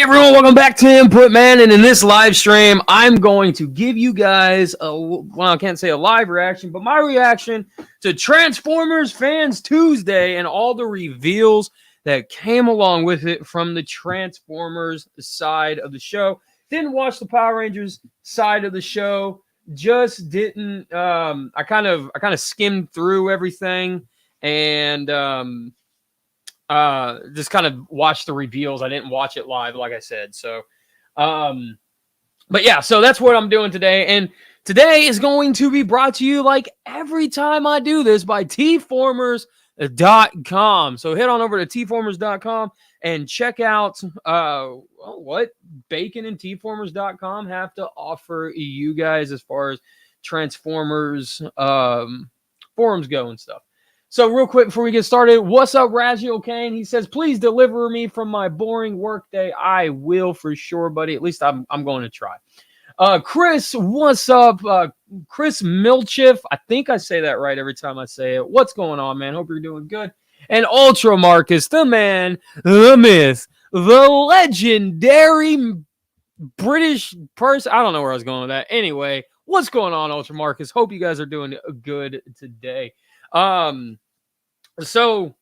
Hey everyone, welcome back to Input Man, and in this live stream, I'm going to give you guys I can't say a live reaction, but my reaction to Transformers Fans Tuesday and all the reveals that came along with it from the Transformers side of the show. Didn't watch the Power Rangers side of the show, just didn't, I kind of skimmed through everything and, just kind of watched the reveals. I didn't watch it live, like I said. So, but yeah, so that's what I'm doing today. And today is going to be brought to you, like every time I do this, by tformers.com. So head on over to tformers.com and check out what Bacon and tformers.com have to offer you guys as far as Transformers forums go and stuff. So real quick before we get started, what's up, Rajiel Kane? He says, please deliver me from my boring workday. I will for sure, buddy. At least I'm going to try. Chris, what's up? Chris Milchiff. I think I say that right every time I say it. What's going on, man? Hope you're doing good. And Ultra Marcus, the man, the myth, the legendary British person. I don't know where I was going with that. Anyway, what's going on, Ultra Marcus? Hope you guys are doing good today. So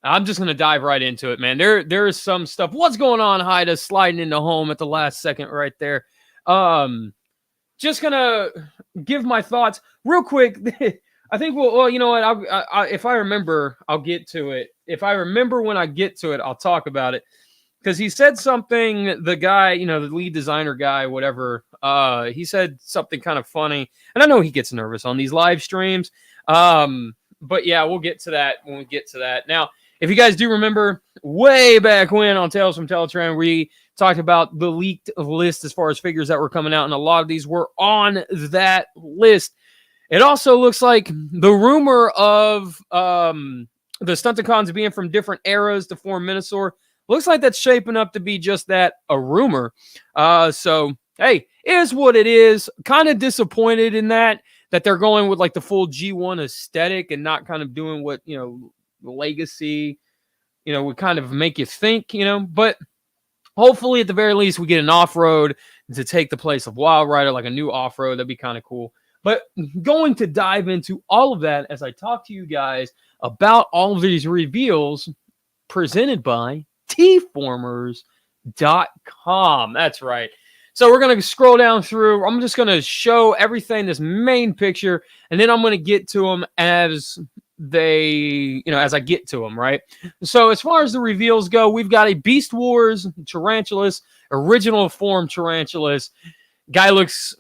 I'm just going to dive right into it, man. There is some stuff. What's going on, Haida, sliding into home at the last second right there. Just going to give my thoughts real quick. I think well, you know what? If I remember, I'll get to it. If I remember when I get to it, I'll talk about it. Because he said something, the guy, you know, the lead designer guy, whatever, he said something kind of funny. And I know he gets nervous on these live streams. But yeah, we'll get to that when we get to that. Now, if you guys do remember way back when on Tales from Teletran, we talked about the leaked list as far as figures that were coming out, and a lot of these were on that list. It also looks like the rumor of the Stunticons being from different eras to form Minosaur looks like that's shaping up to be just that, a rumor. So, hey, is what it is. Kind of disappointed in that they're going with like the full G1 aesthetic and not kind of doing what, you know, Legacy, you know, would kind of make you think, you know, but hopefully at the very least we get an off-road to take the place of Wild Rider, like a new off-road. That'd be kind of cool. But going to dive into all of that as I talk to you guys about all of these reveals presented by tformers.com. That's right. So we're going to scroll down through. I'm just going to show everything, this main picture, and then I'm going to get to them as they, you know, as I get to them, right? So as far as the reveals go, we've got a Beast Wars Tarantulas, original form Tarantulas. Guy looks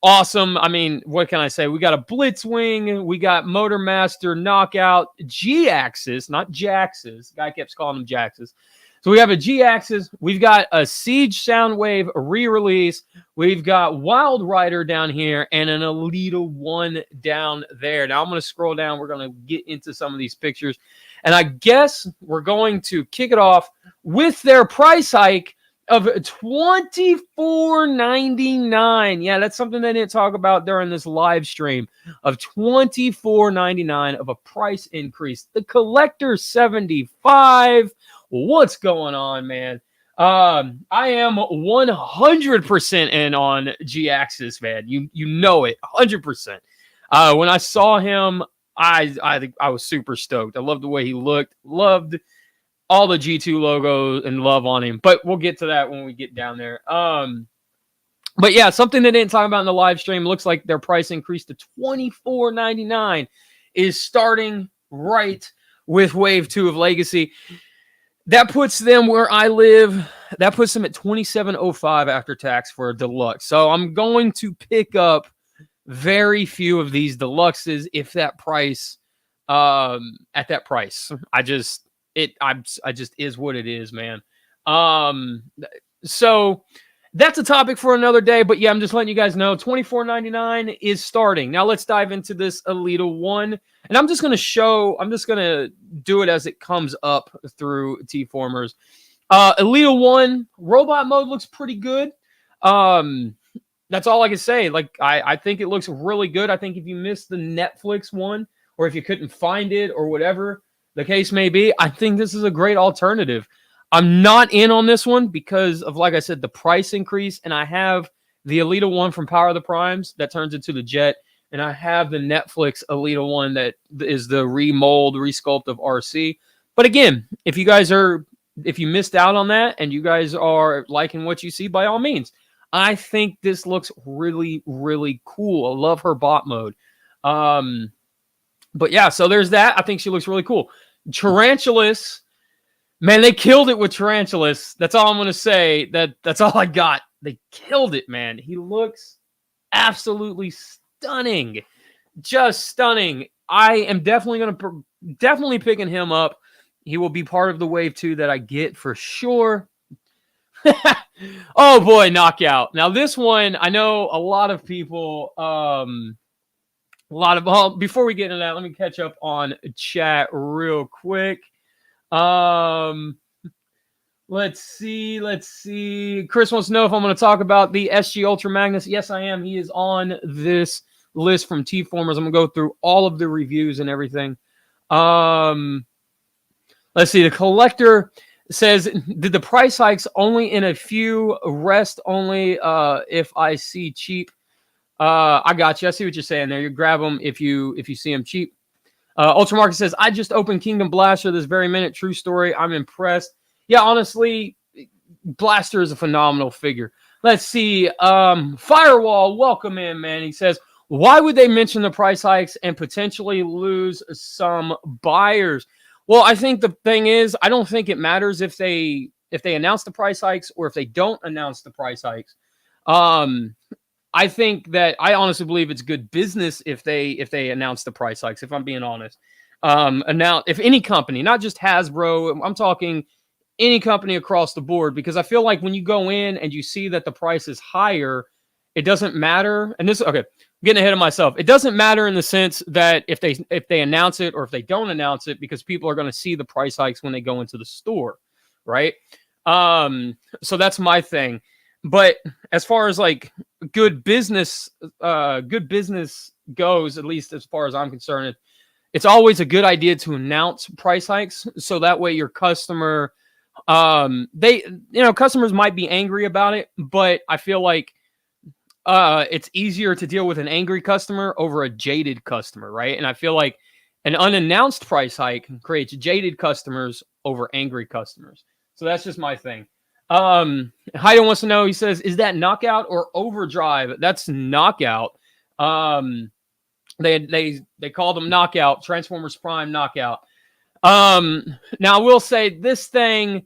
awesome. I mean, what can I say? We got a Blitzwing. We got Motor Master, Knockout, G-Axis, not Jaxes. Guy keeps calling them Jaxes. So we have a G-Axis, we've got a Siege Soundwave re-release, we've got Wild Rider down here, and an Elita 1 down there. Now I'm going to scroll down, we're going to get into some of these pictures, and I guess we're going to kick it off with their price hike of $24.99. Yeah, that's something they didn't talk about during this live stream, of $24.99 of a price increase. The Collector 75. What's going on, man? I am 100% in on G-Axis, man. You know it, 100%. When I saw him, I was super stoked. I loved the way he looked. Loved all the G2 logos and love on him. But we'll get to that when we get down there. But yeah, something they didn't talk about in the live stream. Looks like their price increase to $24.99 is starting right with Wave 2 of Legacy. That puts them where I live. That puts them at $27.05 after tax for a deluxe. So I'm going to pick up very few of these deluxes if that price, at that price. I just is what it is, man. So that's a topic for another day. But yeah, I'm just letting you guys know $24.99 is starting. Now let's dive into this Elita 1. And I'm just going to do it as it comes up through T-Formers. Elita 1, robot mode looks pretty good. That's all I can say. Like, I think it looks really good. I think if you missed the Netflix one, or if you couldn't find it, or whatever the case may be, I think this is a great alternative. I'm not in on this one because of, like I said, the price increase, and I have the Alita one from Power of the Primes that turns into the jet, and I have the Netflix Alita one that is the remold, resculpt of RC. But again, if you missed out on that and you guys are liking what you see, by all means, I think this looks really, really cool. I love her bot mode. But yeah, so there's that. I think she looks really cool. Tarantulas, man, they killed it with Tarantulas. That's all I'm gonna say. That's all I got. They killed it, man. He looks absolutely stunning, just stunning. I am definitely picking him up. He will be part of the wave 2 that I get for sure. Oh boy, knockout. Now this one, I know a lot of people. Before we get into that, let me catch up on chat real quick. Let's see. Chris wants to know if I'm going to talk about the SG Ultra Magnus. Yes, I am. He is on this list from T-Formers. I'm going to go through all of the reviews and everything. Let's see. The collector says, did the price hikes only in a few, rest only if I see cheap? I got you. I see what you're saying there. You grab them if you see them cheap. Ultramarket says, I just opened Kingdom Blaster this very minute. True story. I'm impressed. Yeah, honestly, Blaster is a phenomenal figure. Let's see. Firewall, welcome in, man. He says, why would they mention the price hikes and potentially lose some buyers? Well, I think the thing is, I don't think it matters if they announce the price hikes or if they don't announce the price hikes. I think that I honestly believe it's good business if they announce the price hikes, if I'm being honest. If any company, not just Hasbro, I'm talking any company across the board, because I feel like when you go in and you see that the price is higher, it doesn't matter. And this, okay, I'm getting ahead of myself. It doesn't matter in the sense that if they announce it or if they don't announce it, because people are going to see the price hikes when they go into the store, right? So that's my thing. But as far as like good business goes, at least as far as I'm concerned, it's always a good idea to announce price hikes, so that way your customer, customers might be angry about it, but I feel like it's easier to deal with an angry customer over a jaded customer, right? And I feel like an unannounced price hike creates jaded customers over angry customers. So that's just my thing. Heido wants to know, he says, is that Knockout or Overdrive? That's Knockout. They called them Knockout, Transformers Prime Knockout. Now I will say this thing,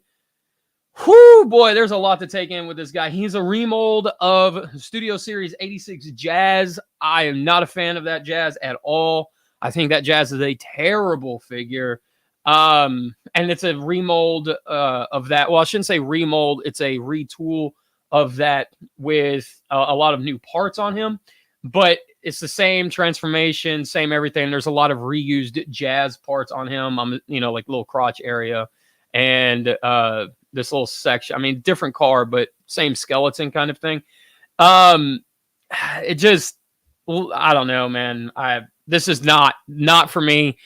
whoo boy, there's a lot to take in with this guy. He's a remold of Studio Series 86 Jazz. I am not a fan of that Jazz at all. I think that Jazz is a terrible figure. And it's a remold of that. Well, I shouldn't say remold. It's a retool of that with a lot of new parts on him. But it's the same transformation, same everything. There's a lot of reused Jazz parts on him. Like little crotch area and this little section. I mean, different car, but same skeleton kind of thing. It just, I don't know, man. This is not for me.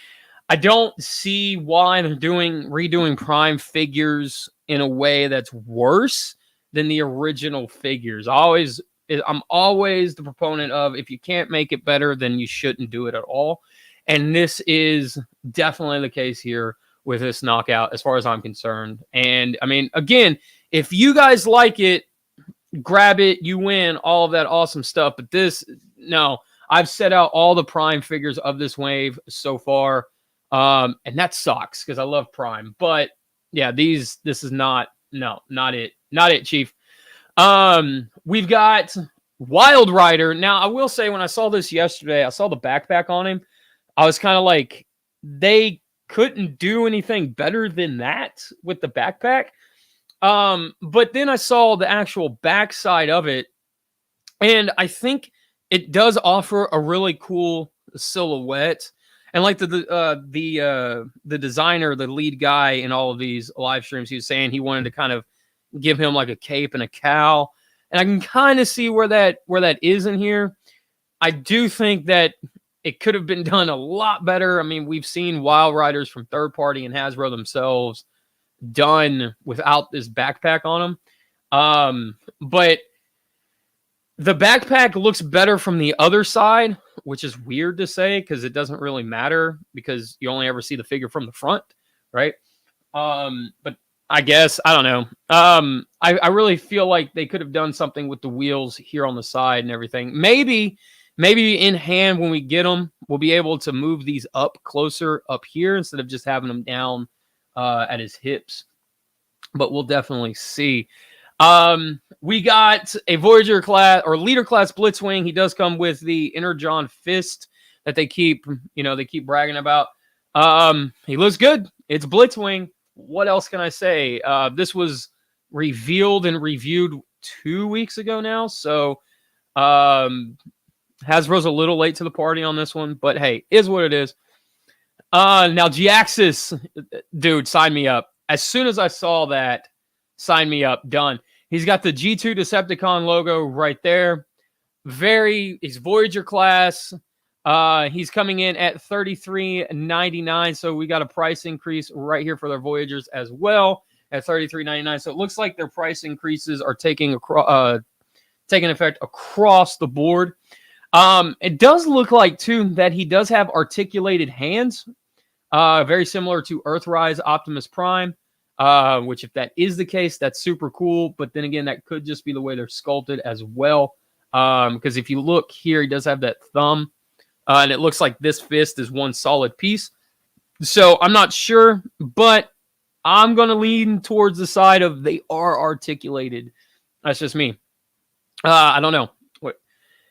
I don't see why they're redoing Prime figures in a way that's worse than the original figures. I'm always the proponent of, if you can't make it better, then you shouldn't do it at all. And this is definitely the case here with this Knockout, as far as I'm concerned. And I mean, again, if you guys like it, grab it, you win, all of that awesome stuff. But no, I've set out all the Prime figures of this wave so far. And that sucks because I love Prime, but yeah, this is not it, Chief. We've got Wild Rider. Now, I will say, when I saw this yesterday, I saw the backpack on him. I was kind of like, they couldn't do anything better than that with the backpack. But then I saw the actual backside of it, and I think it does offer a really cool silhouette. And like the designer, the lead guy in all of these live streams, he was saying he wanted to kind of give him like a cape and a cowl. And I can kind of see where that is in here. I do think that it could have been done a lot better. I mean, we've seen Wild Riders from third party and Hasbro themselves done without this backpack on them. But the backpack looks better from the other side, which is weird to say because it doesn't really matter because you only ever see the figure from the front, right? But I guess I don't know. I really feel like they could have done something with the wheels here on the side and everything. Maybe in hand when we get them, we'll be able to move these up closer up here instead of just having them down at his hips. But we'll definitely see. We got a Voyager class or leader class Blitzwing. He does come with the Energon Fist that they keep bragging about. He looks good. It's Blitzwing. What else can I say? This was revealed and reviewed 2 weeks ago now, so Hasbro's a little late to the party on this one, but hey, is what it is. Now Giaxis, dude, sign me up. As soon as I saw that, sign me up. Done. He's got the G2 Decepticon logo right there. He's Voyager class. He's coming in at $33.99, so we got a price increase right here for their Voyagers as well at $33.99. So it looks like their price increases are taking effect across the board. It does look like too that he does have articulated hands, very similar to Earthrise Optimus Prime. Which if that is the case, that's super cool. But then again, that could just be the way they're sculpted as well. Because if you look here, he does have that thumb. And it looks like this fist is one solid piece. So I'm not sure, but I'm going to lean towards the side of they are articulated. That's just me. I don't know.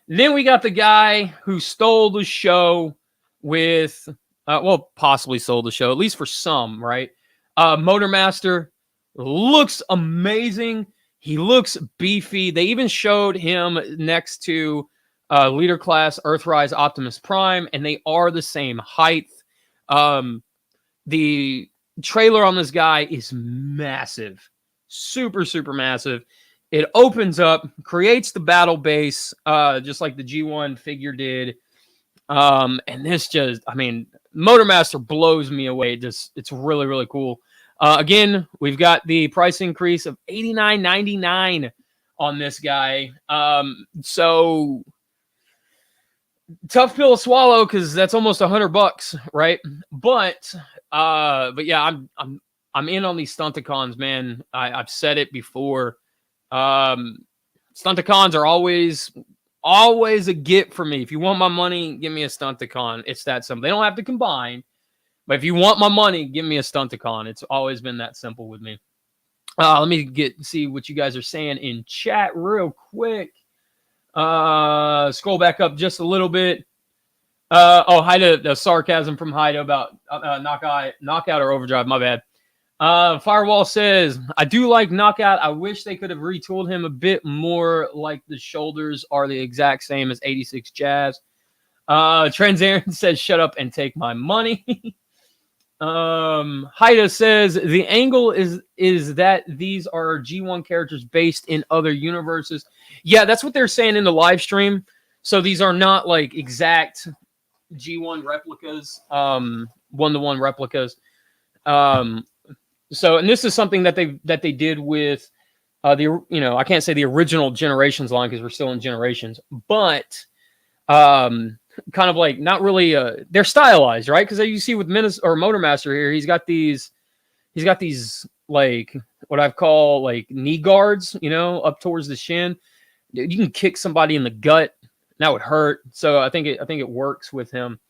Then we got the guy who stole the show with, possibly stole the show, at least for some, right? Motormaster looks amazing. He looks beefy. They even showed him next to leader class Earthrise Optimus Prime, and they are the same height. The trailer on this guy is massive. Super, super massive. It opens up, creates the battle base, just like the G1 figure did. And this just, Motormaster blows me away. It's really, really cool. Again, we've got the price increase of $89.99 on this guy. So tough pill to swallow because that's almost $100, right? But yeah, I'm in on these Stunticons, man. I've said it before. Stunticons are always a get for me. If you want my money, give me a Stunticon. It's that simple. They don't have to combine, but if you want my money, give me a Stunticon. It's always been that simple with me. Let me see what you guys are saying in chat real quick. Scroll back up just a little bit. Haida, the sarcasm from Haida about knockout or overdrive. My bad. Firewall says, I do like Knockout. I wish they could have retooled him a bit more, like the shoulders are the exact same as 86 Jazz. Transaren says, shut up and take my money. Haida says, the angle is that these are G1 characters based in other universes. Yeah, that's what they're saying in the live stream. So these are not like exact G1 replicas, one-to-one replicas. So, and this is something that they did with I can't say the original Generations line because we're still in Generations, but kind of like not really they're stylized, right? Because you see with Motormaster here, he's got these like what I've call like knee guards, up towards the shin. You can kick somebody in the gut, and that would hurt. So I think it works with him.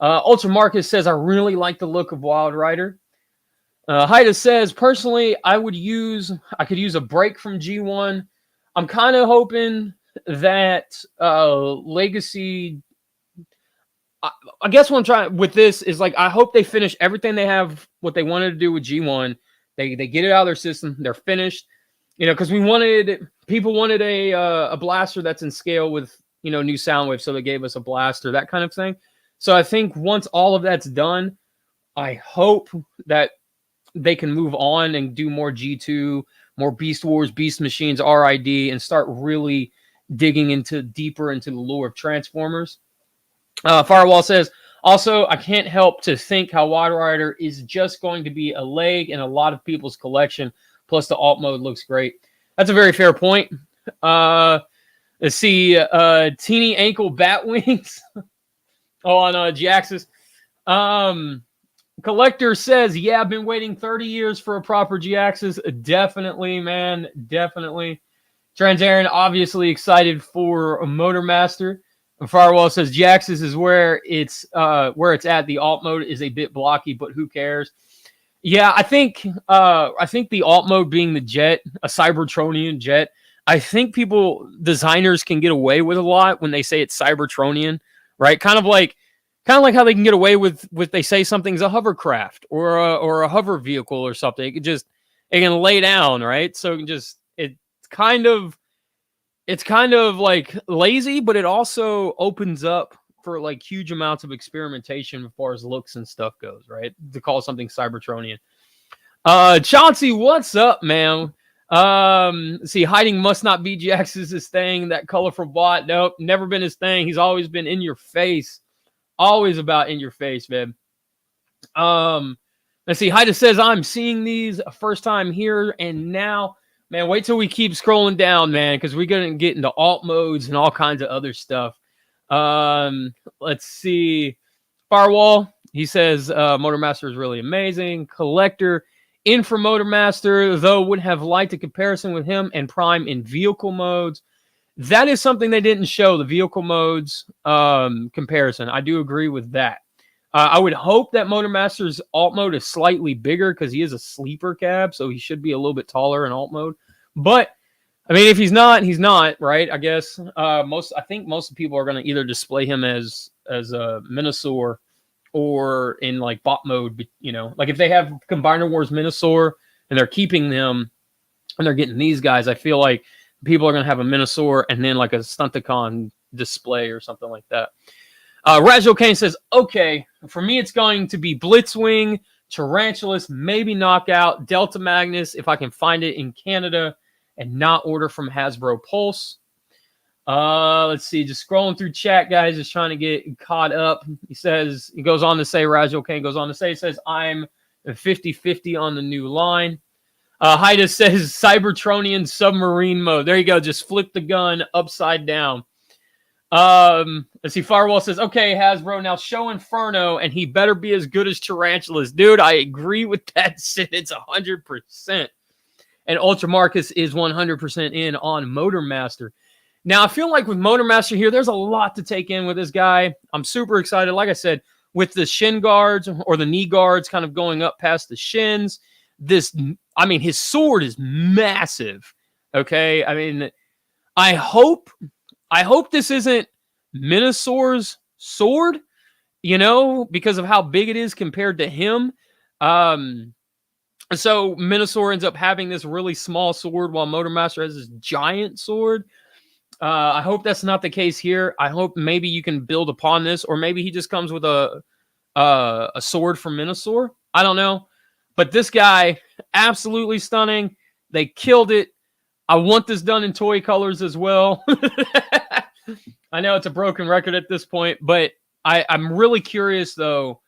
Ultra Marcus says, I really like the look of Wild Rider. Haida says, personally, I could use a break from G1. I'm kind of hoping that Legacy. I guess what I'm trying with this is like I hope they finish everything they have, what they wanted to do with G1. They get it out of their system. They're finished, because people wanted a blaster that's in scale with new Soundwave, so they gave us a blaster, that kind of thing. So I think once all of that's done, I hope that they can move on and do more G2, more Beast Wars, Beast Machines, RID, and start really digging deeper into the lore of Transformers. Firewall says, Also, I can't help to think how Wild Rider is just going to be a leg in a lot of people's collection. Plus, the alt mode looks great. That's a very fair point. Let's see, teeny ankle bat wings. On G-Axis. Collector says, yeah, I've been waiting 30 years for a proper G-Axis. Definitely, man. Definitely. Transaren, obviously excited for a Motormaster. Firewall says G-Axis is where it's at. The alt mode is a bit blocky, but who cares? Yeah, I think the alt mode being the jet, a Cybertronian jet, I think designers can get away with a lot when they say it's Cybertronian, right? Kind of like how they can get away with they say something's a hovercraft or a hover vehicle or something. It can lay down, right? So it's kind of like lazy, but it also opens up for like huge amounts of experimentation as far as looks and stuff goes, right? To call something Cybertronian. Chauncey, what's up, man? See, hiding must not be G-Axis' thing. That colorful bot, nope, never been his thing. He's always been in your face. Always about in your face, man. Let's see. Haida says, I'm seeing these first time here and now. Man, wait till we keep scrolling down, man, because we're going to get into alt modes and all kinds of other stuff. Let's see. Firewall, he says, Motormaster is really amazing. Collector, in for Motormaster, though would have liked a comparison with him and Prime in vehicle modes. That is something they didn't show, the vehicle modes comparison. I do agree with that. I would hope that Motormaster's alt mode is slightly bigger because he is a sleeper cab, so he should be a little bit taller in alt mode. But, I mean, if he's not, he's not, right? I guess I think most people are going to either display him as a Minosaur or in, like, bot mode, you know. Like, if they have Combiner Wars Minosaur and they're keeping them and they're getting these guys, I feel like people are going to have a Minosaur and then like a Stunticon display or something like that. Rajul Kane says, okay, for me it's going to be Blitzwing, Tarantulas, maybe Knockout, Delta Magnus, if I can find it in Canada and not order from Hasbro Pulse. Let's see, just scrolling through chat, guys, just trying to get caught up. He goes on to say, Rajul Kane goes on to say, I'm 50-50 on the new line. Haida says Cybertronian submarine mode. There you go. Just flip the gun upside down. Let's see. Firewall says, okay, Hasbro, now show Inferno, and he better be as good as Tarantulas. Dude, I agree with that sentence 100%. And Ultra Marcus is 100% in on Motormaster. Now, I feel like with Motormaster here, there's a lot to take in with this guy. I'm super excited. Like I said, with the shin guards or the knee guards kind of going up past the shins, his sword is massive. Okay. I mean, I hope this isn't Minosaur's sword, because of how big it is compared to him. So Minosaur ends up having this really small sword while Motormaster has this giant sword. I hope that's not the case here. I hope maybe you can build upon this, or maybe he just comes with a sword from Minosaur. I don't know. But this guy, absolutely stunning. They killed it. I want this done in toy colors as well. I know it's a broken record at this point, but I'm really curious, though,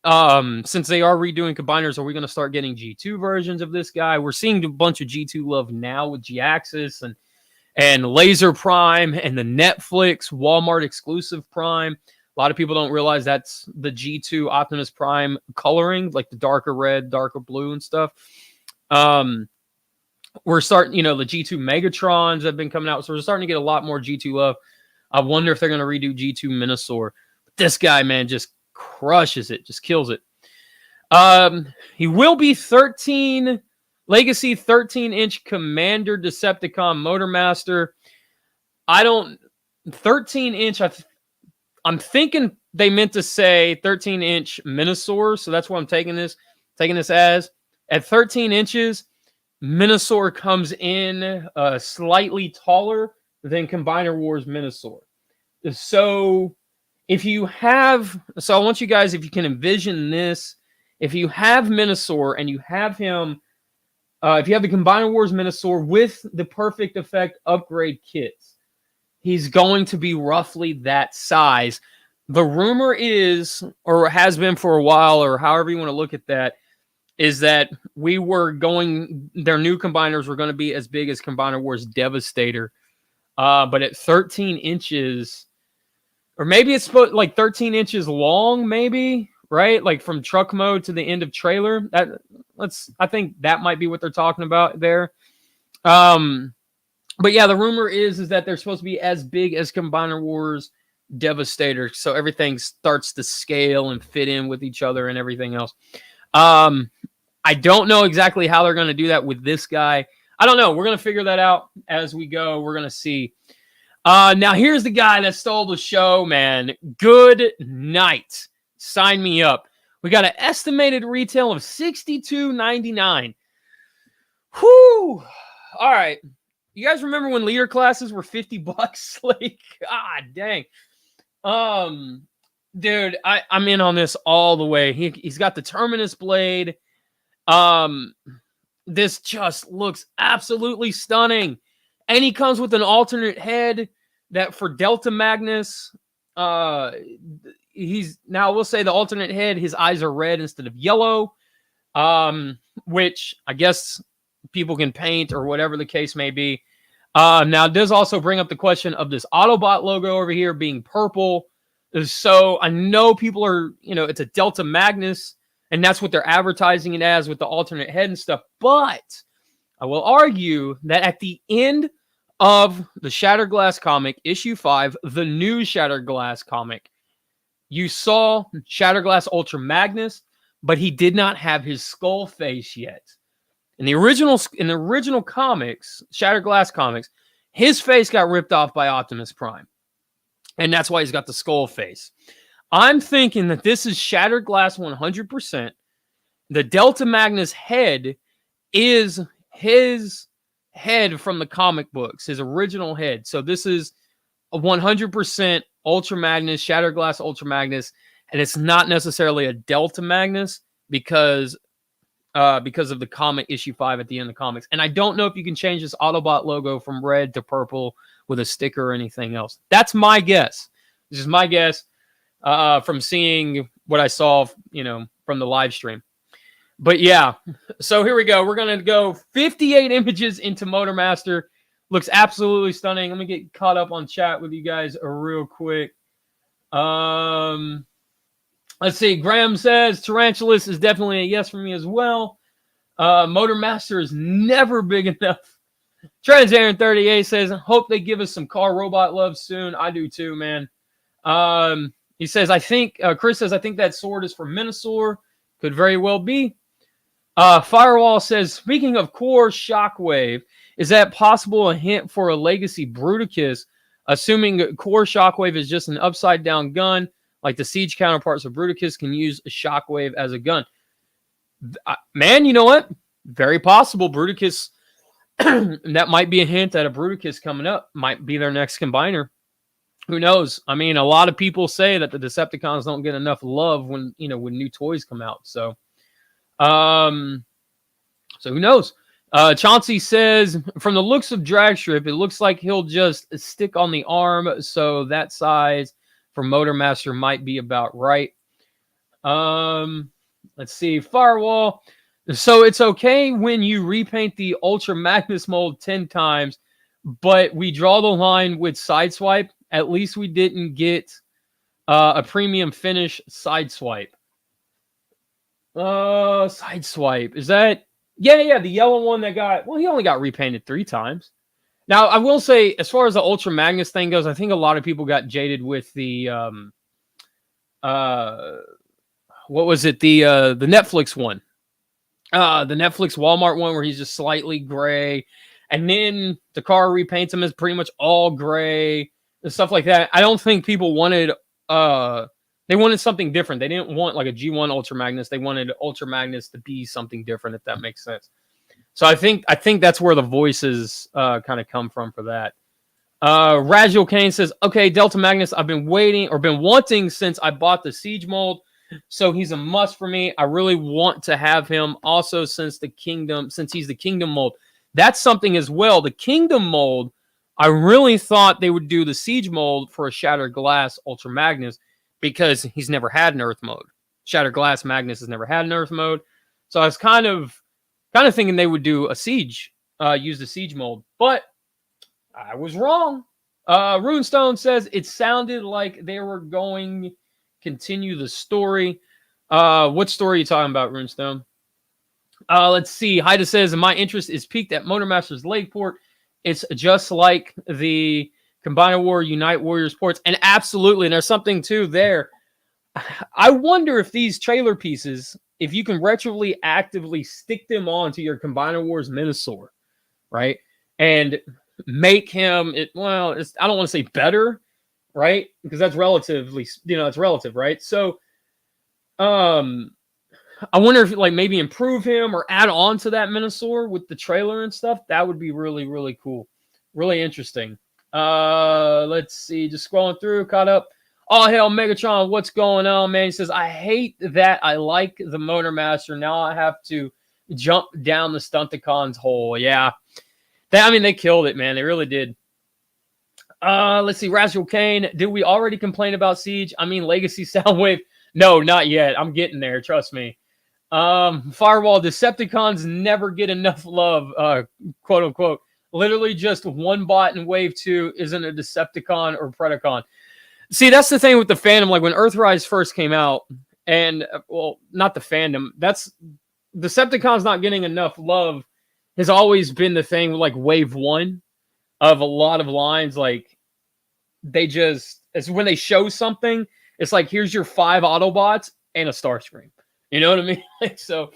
since they are redoing Combiners, are we going to start getting G2 versions of this guy? We're seeing a bunch of G2 love now with G-Axis and Laser Prime and the Netflix Walmart exclusive Prime. A lot of people don't realize that's the G2 Optimus Prime coloring, like the darker red, darker blue and stuff. We're starting, the G2 Megatrons have been coming out, so we're starting to get a lot more G2 love. I wonder if they're going to redo G2 Minosaur. But this guy, man, just crushes it, just kills it. He will be Legacy 13-inch Commander Decepticon Motormaster. 13-inch, I'm thinking they meant to say 13-inch Minosaur, so that's what I'm taking this as. At 13 inches, Minosaur comes in slightly taller than Combiner Wars Minosaur. So I want you guys, if you can envision this, if you have Minosaur and you have him, if you have the Combiner Wars Minosaur with the Perfect Effect upgrade kits, he's going to be roughly that size. The rumor is, or has been for a while, or however you want to look at that, is that their new combiners were going to be as big as Combiner Wars Devastator. But at 13 inches, or maybe it's supposed like 13 inches long, maybe, right? Like from truck mode to the end of trailer. I think that might be what they're talking about there. But yeah, the rumor is that they're supposed to be as big as Combiner Wars Devastator, so everything starts to scale and fit in with each other and everything else. I don't know exactly how they're going to do that with this guy. I don't know. We're going to figure that out as we go. We're going to see. Now, here's the guy that stole the show, man. Good night. Sign me up. We got an estimated retail of $62.99. Whew. All right. You guys remember when leader classes were $50? Like, god dang. Dude, I'm in on this all the way. He's got the Terminus blade. This just looks absolutely stunning. And he comes with an alternate head that for Delta Magnus, he's now, we'll say the alternate head, his eyes are red instead of yellow, which I guess people can paint or whatever the case may be. Now, it does also bring up the question of this Autobot logo over here being purple. So I know people are, it's a Delta Magnus, and that's what they're advertising it as with the alternate head and stuff. But I will argue that at the end of the Shattered Glass comic, issue 5, the new Shattered Glass comic, you saw Shattered Glass Ultra Magnus, but he did not have his skull face yet. In the original comics, Shattered Glass comics, his face got ripped off by Optimus Prime. And that's why he's got the skull face. I'm thinking that this is Shattered Glass 100%. The Delta Magnus head is his head from the comic books, his original head. So this is a 100% Ultra Magnus, Shattered Glass Ultra Magnus, and it's not necessarily a Delta Magnus because of the comic issue 5 at the end of the comics. And I don't know if you can change this Autobot logo from red to purple with a sticker or anything else. That's my guess. This is my guess from seeing what I saw, from the live stream. But yeah, so here we go. We're going to go 58 images into Motormaster. Looks absolutely stunning. Let me get caught up on chat with you guys real quick. Let's see. Graham says Tarantulas is definitely a yes for me as well. Motormaster is never big enough. Transaren 38 says, hope they give us some car robot love soon. I do too, man. He says, Chris says, I think that sword is from Minosaur. Could very well be. Firewall says, speaking of core Shockwave, is that possible a hint for a legacy Bruticus, assuming core Shockwave is just an upside down gun, like the Siege counterparts of Bruticus can use a Shockwave as a gun? Man, you know what? Very possible. Bruticus, that might be a hint that a Bruticus coming up might be their next combiner. Who knows? I mean, a lot of people say that the Decepticons don't get enough love when new toys come out. So who knows? Chauncey says, from the looks of Dragstrip, it looks like he'll just stick on the arm. So that size for Motormaster might be about right. Let's see. Firewall. So it's okay when you repaint the Ultra Magnus mold 10 times, but we draw the line with Sideswipe. At least we didn't get a premium finish Sideswipe. Sideswipe. Is that... Yeah, the yellow one that he only got repainted 3 times. Now, I will say, as far as the Ultra Magnus thing goes, I think a lot of people got jaded with the, what was it? The Netflix one. The Netflix Walmart one where he's just slightly gray. And then the car repaints him as pretty much all gray and stuff like that. I don't think people wanted, they wanted something different. They didn't want like a G1 Ultra Magnus. They wanted Ultra Magnus to be something different, if that makes sense. So I think that's where the voices kind of come from for that. Rajul Kane says, okay, Delta Magnus, I've been wanting since I bought the Siege mold. So he's a must for me. I really want to have him also since he's the Kingdom mold. That's something as well. The Kingdom mold, I really thought they would do the Siege mold for a Shattered Glass Ultra Magnus because he's never had an Earth mode. Shattered Glass Magnus has never had an Earth mode. So I was kind of thinking they would do a Siege, use the Siege mold, but I was wrong. Runestone says it sounded like they were going continue the story. What story are you talking about, Runestone? Let's see. Haida says, my interest is peaked at Motormasters Lakeport. It's just like the Combiner War Unite Warriors ports. And absolutely, and there's something too there. I wonder if these trailer pieces, if you can actively stick them onto your Combiner Wars Minosaur, right? And make him, I don't want to say better, right? Because that's relatively, it's relative, right? So, I wonder if maybe improve him or add on to that Minosaur with the trailer and stuff. That would be really, really cool. Really interesting. Let's see. Just scrolling through, caught up. Oh, hell, Megatron, what's going on, man? He says, I hate that I like the Motormaster. Now I have to jump down the Stunticon's hole. Yeah. They killed it, man. They really did. Let's see. Rational Kane, did we already complain about Siege? Legacy Soundwave. No, not yet. I'm getting there. Trust me. Firewall, Decepticons never get enough love, quote unquote. Literally just one bot in Wave 2 isn't a Decepticon or Predacon. See, that's the thing with the fandom. Like when Earthrise first came out, and not the fandom, that's Decepticons not getting enough love has always been the thing with Wave 1 of a lot of lines. Like it's when they show something, it's like, here's your 5 Autobots and a Starscream. You know what I mean? So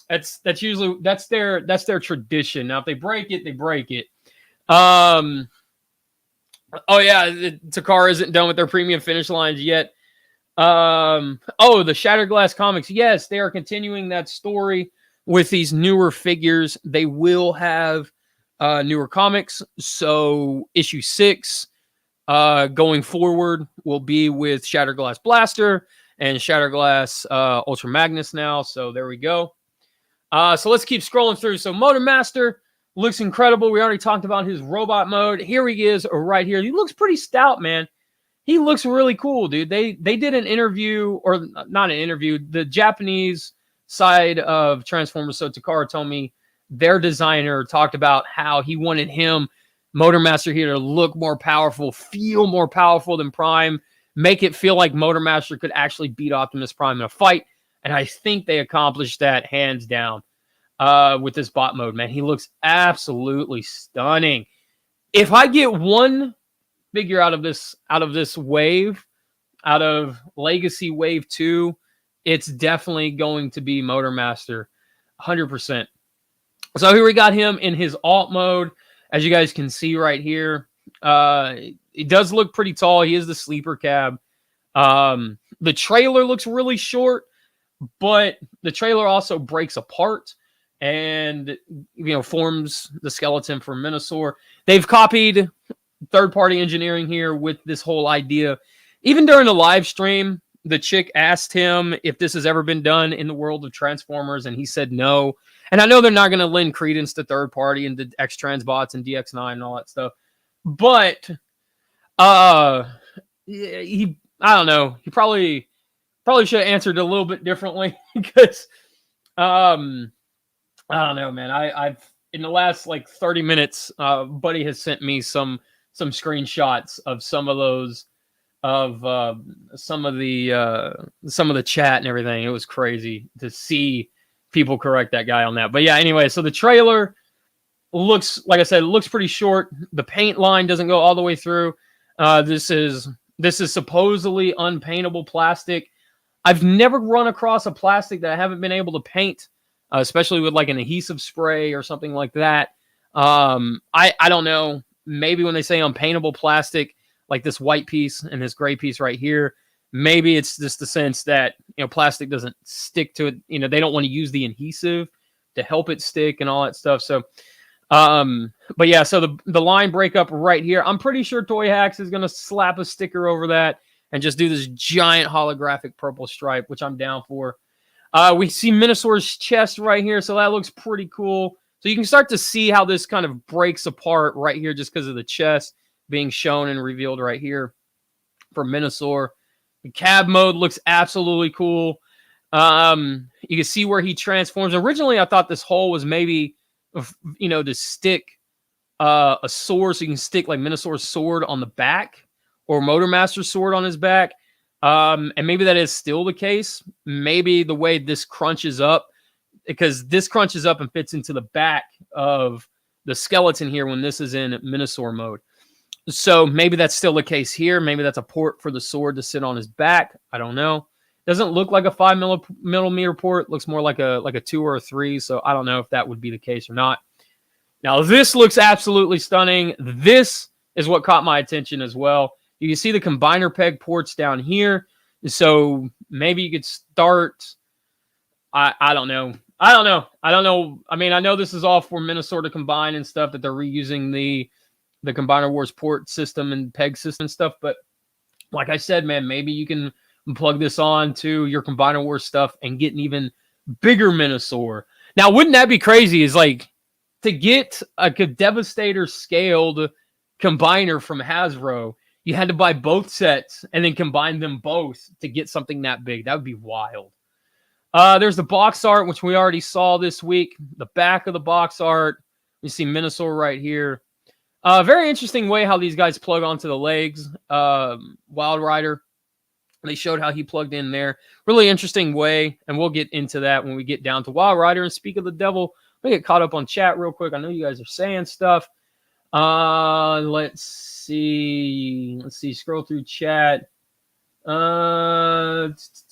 that's usually that's their tradition. Now if they break it, they break it. Oh yeah, Takara isn't done with their premium finish lines yet. The Shattered Glass Comics. Yes, they are continuing that story with these newer figures. They will have newer comics. So issue 6 going forward will be with Shattered Glass Blaster and Shattered Glass Ultra Magnus now. So there we go. So let's keep scrolling through. So Motormaster looks incredible. We already talked about his robot mode. Here he is right here. He looks pretty stout, man. He looks really cool, dude. They did an interview, or not an interview. The Japanese side of Transformers, so Takara told me their designer talked about how he wanted Motormaster here, to look more powerful, feel more powerful than Prime, make it feel like Motormaster could actually beat Optimus Prime in a fight. And I think they accomplished that hands down with this bot mode, man. He looks absolutely stunning. If I get one figure out of this wave, out of Legacy Wave 2, it's definitely going to be Motormaster, 100%. So here we got him in his alt mode. As you guys can see right here, he does look pretty tall. He is the sleeper cab. The trailer looks really short, but the trailer also breaks apart and forms the skeleton for Minosaur. They've copied third-party engineering here with this whole idea. Even during the live stream, the chick asked him if this has ever been done in the world of Transformers, and he said no. And I know they're not going to lend credence to third party and the X-Transbots and DX9 and all that stuff. But I don't know. He probably should have answered a little bit differently because I don't know, man. I've in the last 30 minutes, Buddy has sent me some screenshots of some of those some of the chat and everything. It was crazy to see people correct that guy on that. But yeah, anyway, so the trailer looks, like I said, it looks pretty short. The paint line doesn't go all the way through. This is supposedly unpaintable plastic. I've never run across a plastic that I haven't been able to paint, especially with an adhesive spray or something like that. I don't know. Maybe when they say unpaintable plastic, like this white piece and this gray piece right here, maybe it's just the sense that, plastic doesn't stick to it. They don't want to use the adhesive to help it stick and all that stuff. So, but yeah, so the line breakup right here, I'm pretty sure Toy Hacks is going to slap a sticker over that and just do this giant holographic purple stripe, which I'm down for. We see Minosaur's chest right here, so that looks pretty cool. So you can start to see how this kind of breaks apart right here just because of the chest being shown and revealed right here for Minosaur. The cab mode looks absolutely cool. You can see where he transforms. Originally, I thought this hole was maybe, to stick a sword, so you can stick like Minosaur's sword on the back or Motormaster's sword on his back. And maybe that is still the case. Maybe the way this crunches up, because this crunches up and fits into the back of the skeleton here when this is in Minosaur mode. So maybe that's still the case here. Maybe that's a port for the sword to sit on his back. I don't know. Doesn't look like a 5mm port. Looks more like a 2 or a 3. So I don't know if that would be the case or not. Now this looks absolutely stunning. This is what caught my attention as well. You can see the combiner peg ports down here. So maybe you could start. I don't know. I don't know. I mean, I know this is all for Minosaur to combine and stuff, that they're reusing the Combiner Wars port system and peg system and stuff. But like I said, man, maybe you can plug this on to your Combiner Wars stuff and get an even bigger Minosaur. Now, wouldn't that be crazy? Is like to get a Devastator scaled combiner from Hasbro, you had to buy both sets and then combine them both to get something that big. That would be wild. There's the box art, which we already saw this week. The back of the box art, you see Minosaur right here. Very interesting way how these guys plug onto the legs. Wild Rider, they showed how he plugged in there. Really interesting way, and we'll get into that when we get down to Wild Rider. And speak of the devil, let me get caught up on chat real quick. I know you guys are saying stuff. Let's see. Scroll through chat. Let's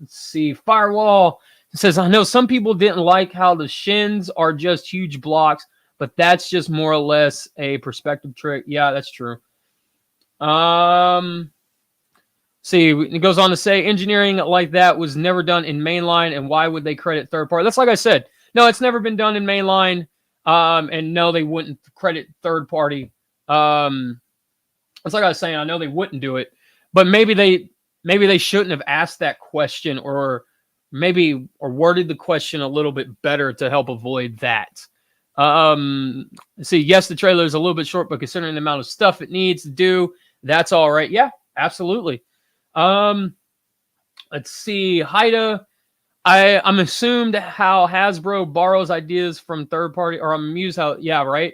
see. Firewall says, I know some people didn't like how the shins are just huge blocks, but that's just more or less a perspective trick. Yeah, that's true. See, it goes on to say, engineering like that was never done in mainline, and why would they credit third party? That's like I said. No, it's never been done in mainline, and no, they wouldn't credit third party. It's like I was saying, I know they wouldn't do it, but maybe they shouldn't have asked that question, or worded the question a little bit better to help avoid that. See, yes, the trailer is a little bit short, but considering the amount of stuff it needs to do, that's all right. Yeah, absolutely. Let's see. Haida, I'm assumed how Hasbro borrows ideas from third party, or I'm amused how, yeah, right.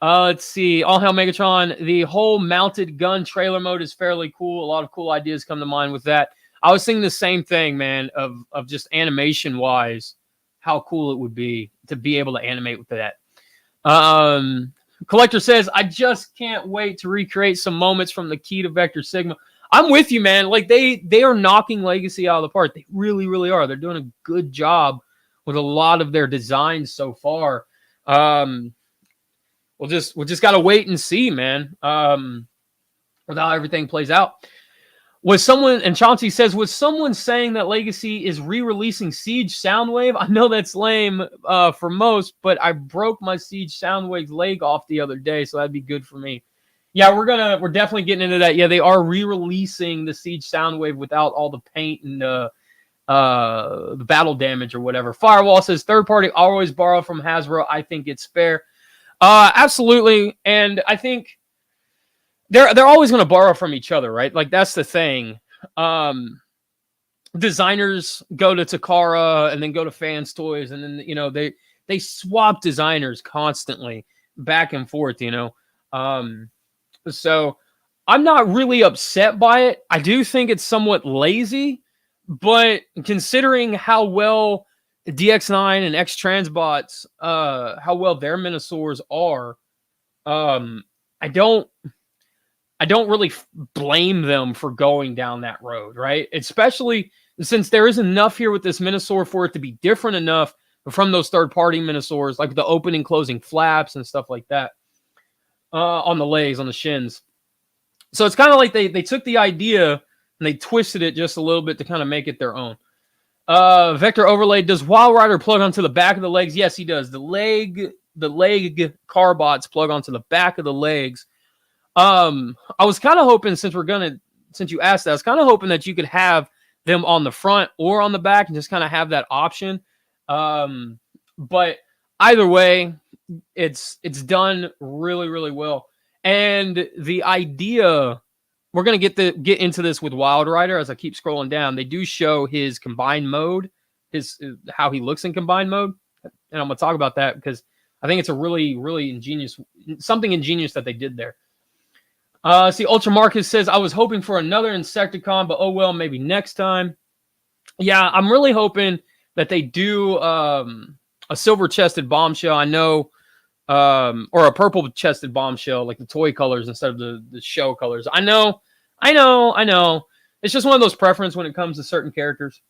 Let's see. All Hail Megatron. The whole mounted gun trailer mode is fairly cool. A lot of cool ideas come to mind with that. I was thinking the same thing, man, of just animation wise, how cool it would be to be able to animate with that. Collector says, I just can't wait to recreate some moments from the Key to Vector Sigma. I'm with you, man. Like they are knocking Legacy out of the park. They really, really are. They're doing a good job with a lot of their designs so far. We'll just gotta wait and see, man. With how everything plays out. Was someone, and Chauncey says, was someone saying that Legacy is re-releasing Siege Soundwave? I know that's lame for most, but I broke my Siege Soundwave's leg off the other day, so that'd be good for me. Yeah, we're definitely getting into that. Yeah, they are re-releasing the Siege Soundwave without all the paint and the battle damage or whatever. Firewall says, third party always borrow from Hasbro. I think it's fair. Absolutely, and I think they're always going to borrow from each other, right? Like that's the thing. Designers go to Takara and then go to Fans Toys, and then they swap designers constantly back and forth. So I'm not really upset by it. I do think it's somewhat lazy, but considering how well DX9 and X Transbots, how well their Minosaurs are, I don't really blame them for going down that road, right? Especially since there is enough here with this Minosaur for it to be different enough from those third-party Minosaurs, like the opening, closing flaps and stuff like that on the legs, on the shins. So it's kind of like they took the idea and they twisted it just a little bit to kind of make it their own. Vector Overlay, does Wild Rider plug onto the back of the legs? Yes, he does. The leg carbots plug onto the back of the legs. I was kind of hoping, since you asked that, I was kind of hoping that you could have them on the front or on the back and just kind of have that option. But either way, it's done really, really well. And the idea we're gonna get into this with Wild Rider as I keep scrolling down. They do show his combined mode, his how he looks in combined mode, and I'm gonna talk about that because I think it's a really, really ingenious, something ingenious that they did there. See, Ultra Marcus says, I was hoping for another Insecticon, but oh well, maybe next time. Yeah, I'm really hoping that they do a silver-chested Bombshell. I know, or a purple-chested Bombshell, like the toy colors instead of the show colors. I know. It's just one of those preferences when it comes to certain characters.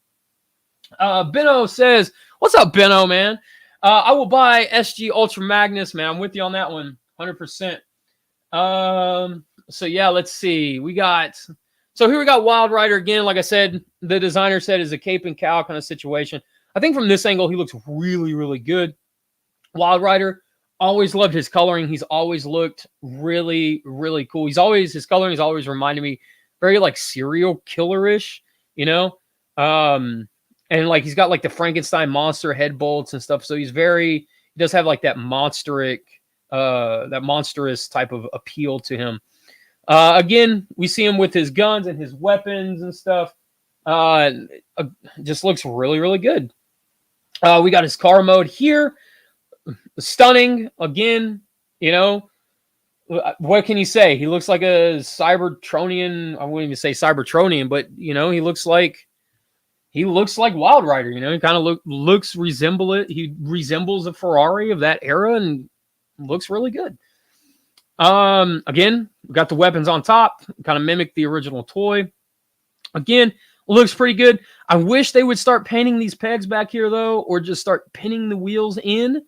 Benno says, what's up, Benno, man? I will buy SG Ultra Magnus, man. I'm with you on that one, 100%. So yeah, let's see. So here we got Wild Rider again. Like I said, the designer said is a cape and cow kind of situation. I think from this angle, he looks really, really good. Wild Rider, always loved his coloring. He's always looked really, really cool. His coloring has always reminded me very like serial killer-ish, you know? And like he's got like the Frankenstein monster head bolts and stuff. So he does have like that monstrous type of appeal to him. Again, we see him with his guns and his weapons and stuff. Just looks really, really good. We got his car mode here. Stunning. Again, you know, what can you say? He looks like a Cybertronian. I wouldn't even say Cybertronian, but, you know, he looks like Wild Rider. You know, he kind of he resembles a Ferrari of that era and looks really good. Again, we got the weapons on top, kind of mimic the original toy. Again, looks pretty good. I wish they would start painting these pegs back here though, or just start pinning the wheels in.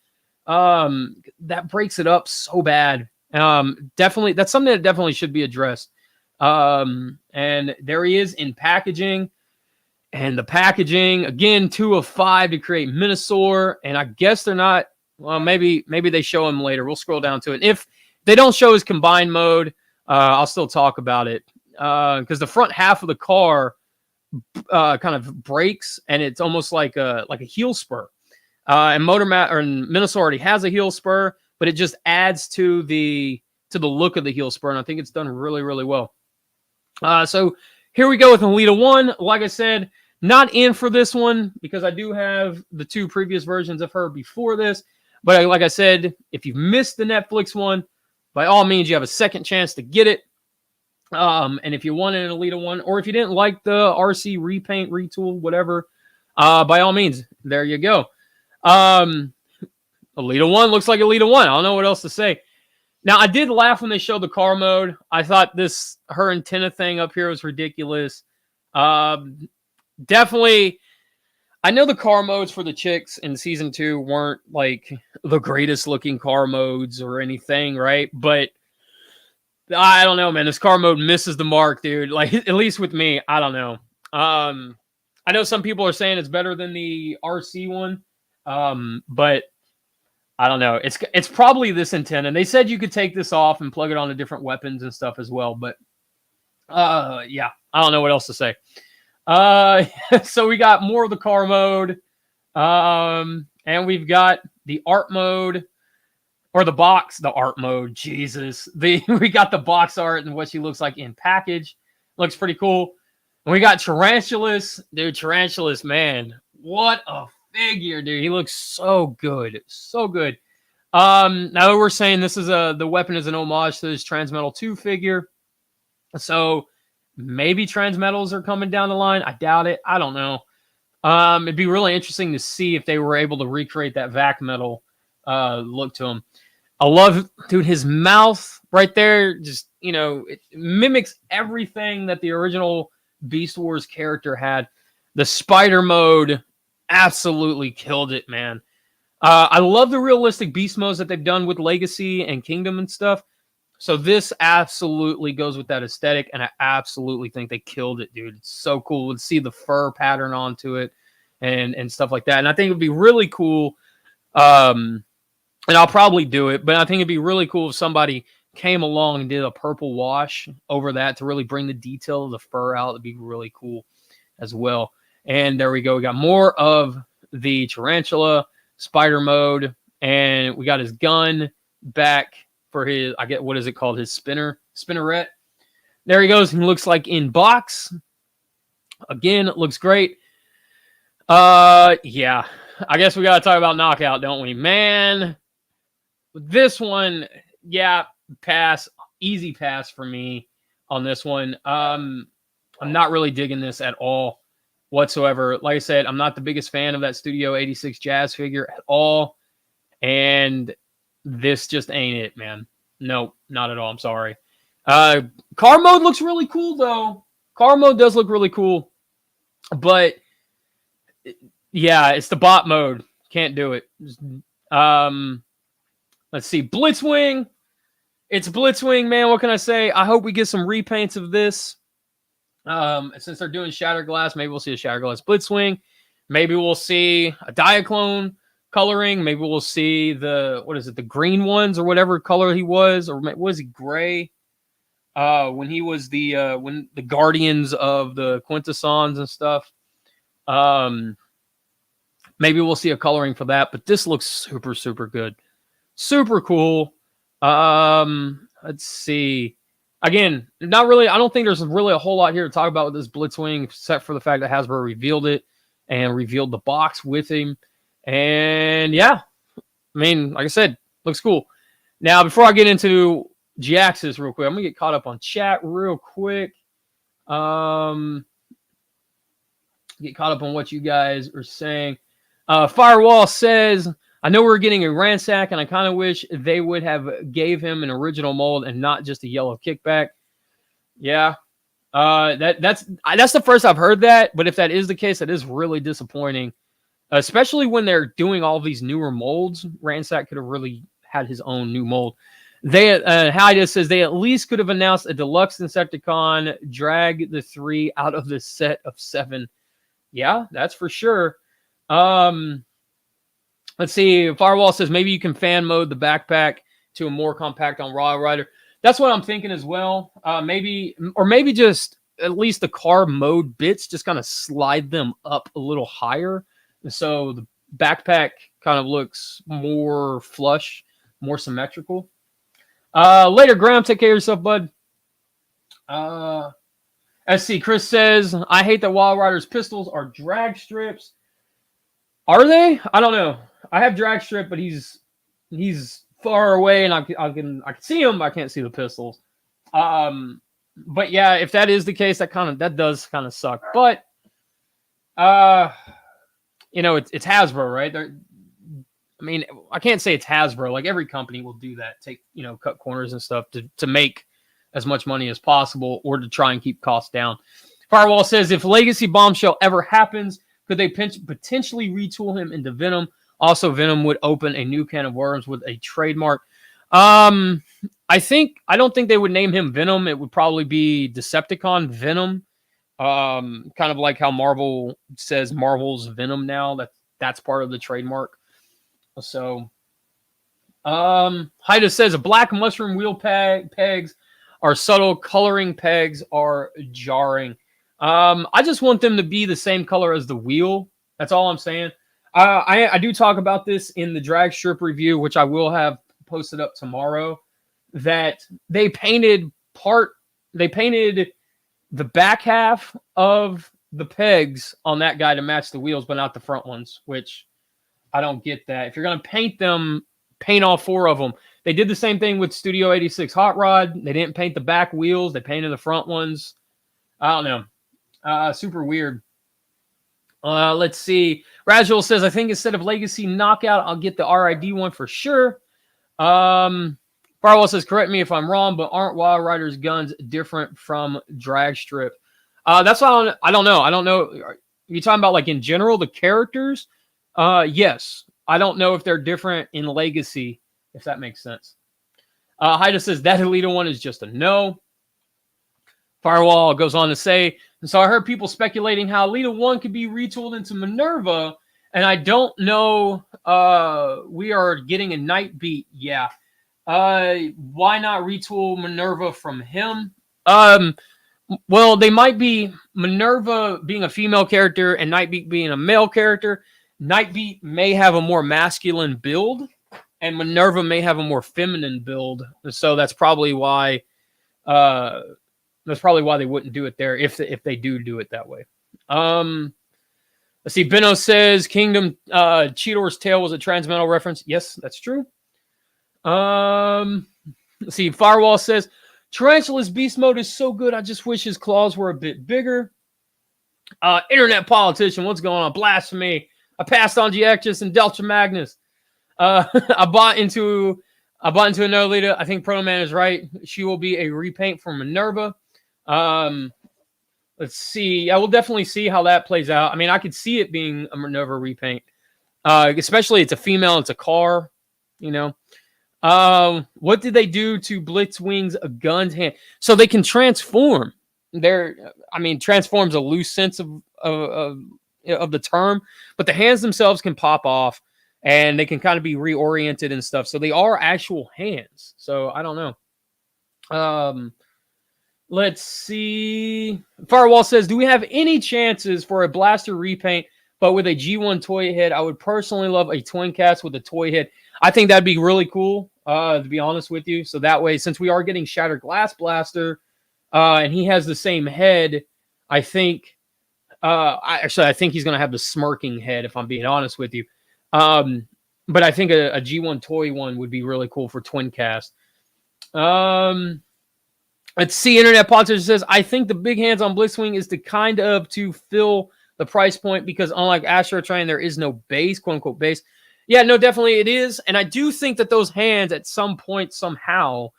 That breaks it up so bad. Definitely, that's something that definitely should be addressed. And there he is in packaging. And the packaging, again, 2 of 5 to create Minosaur. And I guess they're not, well, maybe they show him later. We'll scroll down to it. If they don't show his combined mode, I'll still talk about it. Because the front half of the car kind of breaks, and it's almost like a heel spur. And Minosaur already has a heel spur, but it just adds to the look of the heel spur, and I think it's done really, really well. So here we go with Alita 1. Like I said, not in for this one because I do have the 2 previous versions of her before this. But like I said, if you've missed the Netflix one, by all means, you have a second chance to get it. And if you wanted an Alita 1, or if you didn't like the RC repaint, retool, whatever, by all means, there you go. Alita 1 looks like Alita 1. I don't know what else to say. Now, I did laugh when they showed the car mode. I thought her antenna thing up here was ridiculous. Definitely, I know the car modes for the chicks in season 2 weren't like the greatest looking car modes or anything, right? But I don't know, man. This car mode misses the mark, dude. Like, at least with me, I don't know. I know some people are saying it's better than the RC one, but I don't know. It's probably this antenna. And they said you could take this off and plug it onto different weapons and stuff as well. But yeah, I don't know what else to say. So we got more of the car mode, and we've got the art mode, or the art mode. Jesus, we got the box art and what she looks like in package. Looks pretty cool. And we got Tarantulas, dude. Tarantulas, man, what a figure, dude. He looks so good, so good. Now we're saying this is the weapon is an homage to this Transmetal 2 figure, so maybe Transmetals are coming down the line. I doubt it. I don't know. It'd be really interesting to see if they were able to recreate that Vac Metal look to him. I love, dude, his mouth right there. Just, you know, it mimics everything that the original Beast Wars character had. The spider mode absolutely killed it, man. I love the realistic beast modes that they've done with Legacy and Kingdom and stuff. So this absolutely goes with that aesthetic, and I absolutely think they killed it, dude. It's so cool to see the fur pattern onto it and stuff like that. And I think it would be really cool, and I'll probably do it, but I think it'd be really cool if somebody came along and did a purple wash over that to really bring the detail of the fur out. It'd be really cool as well. And there we go. We got more of the Tarantula spider mode, and we got his gun back for his, what is it called? His spinneret. There he goes. He looks like in box. Again, it looks great. Yeah. I guess we got to talk about Knockout, don't we? Man, this one, yeah, pass. Easy pass for me on this one. I'm not really digging this at all whatsoever. Like I said, I'm not the biggest fan of that Studio 86 Jazz figure at all. And this just ain't it, man. Nope, not at all. I'm sorry. Car mode looks really cool, though. Car mode does look really cool. But, yeah, it's the bot mode. Can't do it. Let's see. Blitzwing. It's Blitzwing, man. What can I say? I hope we get some repaints of this. Since they're doing Shatterglass, maybe we'll see a Shatterglass Blitzwing. Maybe we'll see a Diaclone coloring. Maybe we'll see the green ones or whatever color he was, or was he gray? When he was when the Guardians of the Quintessons and stuff. Maybe we'll see a coloring for that, but this looks super, super good. Super cool. Let's see. Again, not really. I don't think there's really a whole lot here to talk about with this Blitzwing, except for the fact that Hasbro revealed it and revealed the box with him. And yeah, I mean, like I said, looks cool. Now, before I get into G-Axis real quick, I'm gonna get caught up on chat real quick. Get caught up on what you guys are saying. Firewall says, I know we're getting a Ransack, and I kind of wish they would have gave him an original mold and not just a yellow kickback. Yeah. That's the first I've heard that, but if that is the case, that is really disappointing. Especially when they're doing all these newer molds. Ransack could have really had his own new mold. Haida says they at least could have announced a deluxe Insecticon, drag the 3 out of the set of 7. Yeah, that's for sure. Let's see. Firewall says maybe you can fan mode the backpack to a more compact on Raw Rider. That's what I'm thinking as well. Maybe just at least the car mode bits, just kind of slide them up a little higher. So the backpack kind of looks more flush, more symmetrical. Later, Graham, take care of yourself, bud. SC Chris says, I hate that Wild Rider's pistols are drag strips. Are they? I don't know. I have drag strip, but he's far away, and I can see him, but I can't see the pistols. But yeah, if that is the case, that does kind of suck. But it's Hasbro, right? I mean, I can't say it's Hasbro. Like every company will do that, cut corners and stuff to make as much money as possible or to try and keep costs down. Firewall says, if Legacy Bombshell ever happens, could they potentially retool him into Venom? Also, Venom would open a new can of worms with a trademark. I don't think they would name him Venom. It would probably be Decepticon Venom. Kind of like how Marvel says Marvel's Venom now. That's part of the trademark. So, Haida says a black mushroom wheel pegs are subtle. Coloring pegs are jarring. I just want them to be the same color as the wheel. That's all I'm saying. I do talk about this in the drag strip review, which I will have posted up tomorrow, that they painted the back half of the pegs on that guy to match the wheels, but not the front ones, which I don't get that. If you're going to paint them, paint all 4 of them. They did the same thing with Studio 86 Hot Rod. They didn't paint the back wheels. They painted the front ones. I don't know. Super weird. Let's see. Rajul says, I think instead of Legacy Knockout, I'll get the RID one for sure. Farwell says, correct me if I'm wrong, but aren't Wild Rider's guns different from drag strip? That's why I don't know. I don't know. Are you talking about like in general, the characters? Yes. I don't know if they're different in Legacy, if that makes sense. Haida says, that Alita one is just a no. Firewall goes on to say, and so I heard people speculating how Alita 1 could be retooled into Minerva, and I don't know. We are getting a Nightbeat. Yeah. Why not retool Minerva from him? Well, they might be Minerva being a female character and Nightbeat being a male character. Nightbeat may have a more masculine build, and Minerva may have a more feminine build. So that's probably why That's probably why they wouldn't do it there if they do it that way. Let's see. Benno says Kingdom Cheetor's tail was a Transmetal reference. Yes, that's true. Let's see. Firewall says Tarantula's beast mode is so good. I just wish his claws were a bit bigger. Internet politician, what's going on? Blasphemy. I passed on GX and Delta Magnus. I bought into another leader. I think Proto Man is right. She will be a repaint for Minerva. Let's see. I will definitely see how that plays out. I mean, I could see it being a Minerva repaint. Especially it's a female, it's a car, you know. What did they do to Blitzwing's gun's hand? So they can transform. Transform's a loose sense of the term, but the hands themselves can pop off and they can kind of be reoriented and stuff. So they are actual hands. So I don't know. Let's see. Firewall says, do we have any chances for a blaster repaint, but with a G1 toy head? I would personally love a twin cast with a toy head. I think that'd be really cool, to be honest with you. So that way, since we are getting Shattered Glass Blaster, and he has the same head, I think, I think he's going to have the smirking head, if I'm being honest with you. But I think a G1 toy one would be really cool for twin cast. Let's see. Internet Politician says, I think the big hands on Blitzwing is to fill the price point because unlike Astro Train, there is no base, quote unquote base. Yeah, no, definitely it is. And I do think that those hands at some point somehow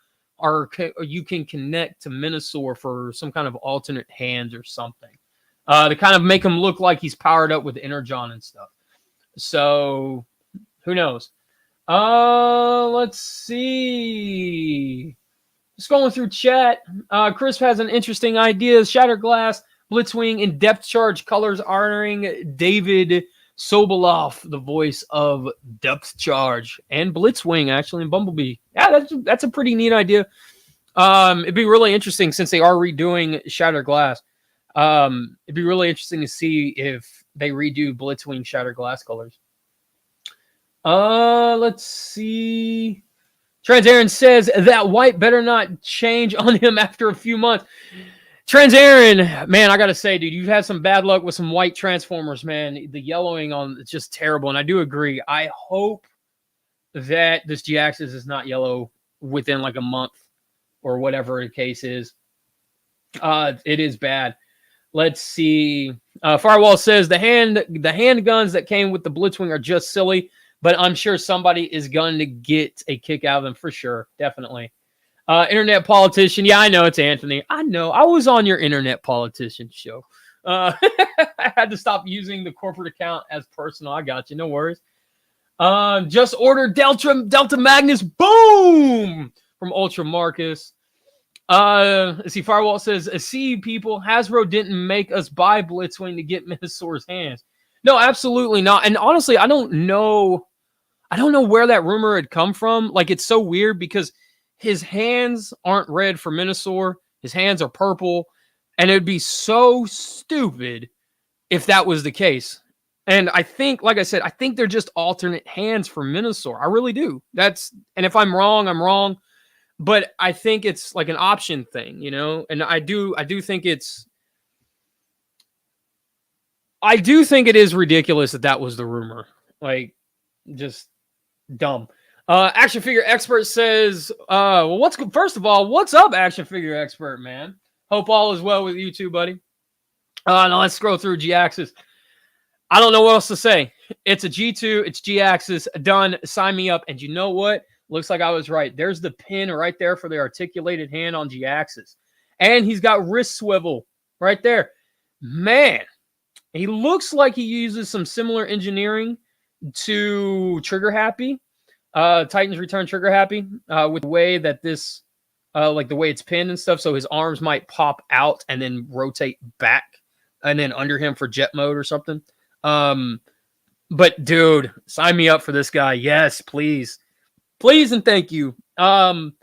you can connect to Minosaur for some kind of alternate hands or something. To kind of make him look like he's powered up with Energon and stuff. So who knows? Let's see. Just going through chat. Crisp has an interesting idea. Shattered Glass, Blitzwing, in depth charge colors honoring David Sobolov, the voice of Depth Charge, and Blitzwing, actually, in Bumblebee. Yeah, that's a pretty neat idea. It'd be really interesting since they are redoing Shattered Glass. It'd be really interesting to see if they redo Blitzwing Shattered Glass colors. Let's see. Trans-Aaron says that white better not change on him after a few months. Trans-Aaron, man, I got to say, dude, you've had some bad luck with some white Transformers, man. The yellowing on it's just terrible, and I do agree. I hope that this G-Axis is not yellow within like a month or whatever the case is. It is bad. Let's see. Firewall says the handguns that came with the Blitzwing are just silly, but I'm sure somebody is going to get a kick out of them for sure. Definitely. Internet Politician. Yeah, I know it's Anthony. I know. I was on your Internet Politician show. I had to stop using the corporate account as personal. I got you. No worries. Just ordered Delta Magnus. Boom! From Ultra Marcus. Let's see. Firewall says, see, people, Hasbro didn't make us buy Blitzwing to get Minosaur's hands. No, absolutely not. And honestly, I don't know where that rumor had come from. Like, it's so weird because his hands aren't red for Minosaur. His hands are purple. And it'd be so stupid if that was the case. And I think, like I said, I think they're just alternate hands for Minosaur. I really do. And if I'm wrong, I'm wrong. But I think it's like an option thing, you know? And I do think it is ridiculous that was the rumor. Like, just dumb. Action Figure Expert says, first of all, what's up, Action Figure Expert, man? Hope all is well with you too, buddy. Now let's scroll through G-Axis. I don't know what else to say. It's a G2, it's G-Axis, done, sign me up. And you know what? Looks like I was right. There's the pin right there for the articulated hand on G-Axis. And he's got wrist swivel right there. Man, he looks like he uses some similar engineering to Trigger Happy. Titans Return Trigger Happy, with the way that this, like the way it's pinned and stuff. So his arms might pop out and then rotate back and then under him for jet mode or something. But dude, sign me up for this guy. Yes, please. Please and thank you. Done.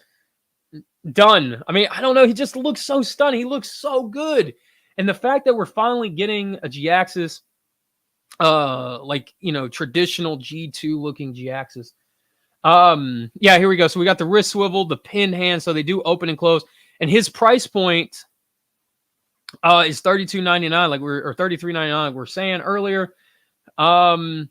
I mean, I don't know. He just looks so stunning. He looks so good. And the fact that we're finally getting a G-Axis, like, you know, traditional G2 looking G-Axis. Yeah, here we go. So we got the wrist swivel, the pin hand. So they do open and close. And his price point is $32.99, like or $33.99, like we were saying earlier. And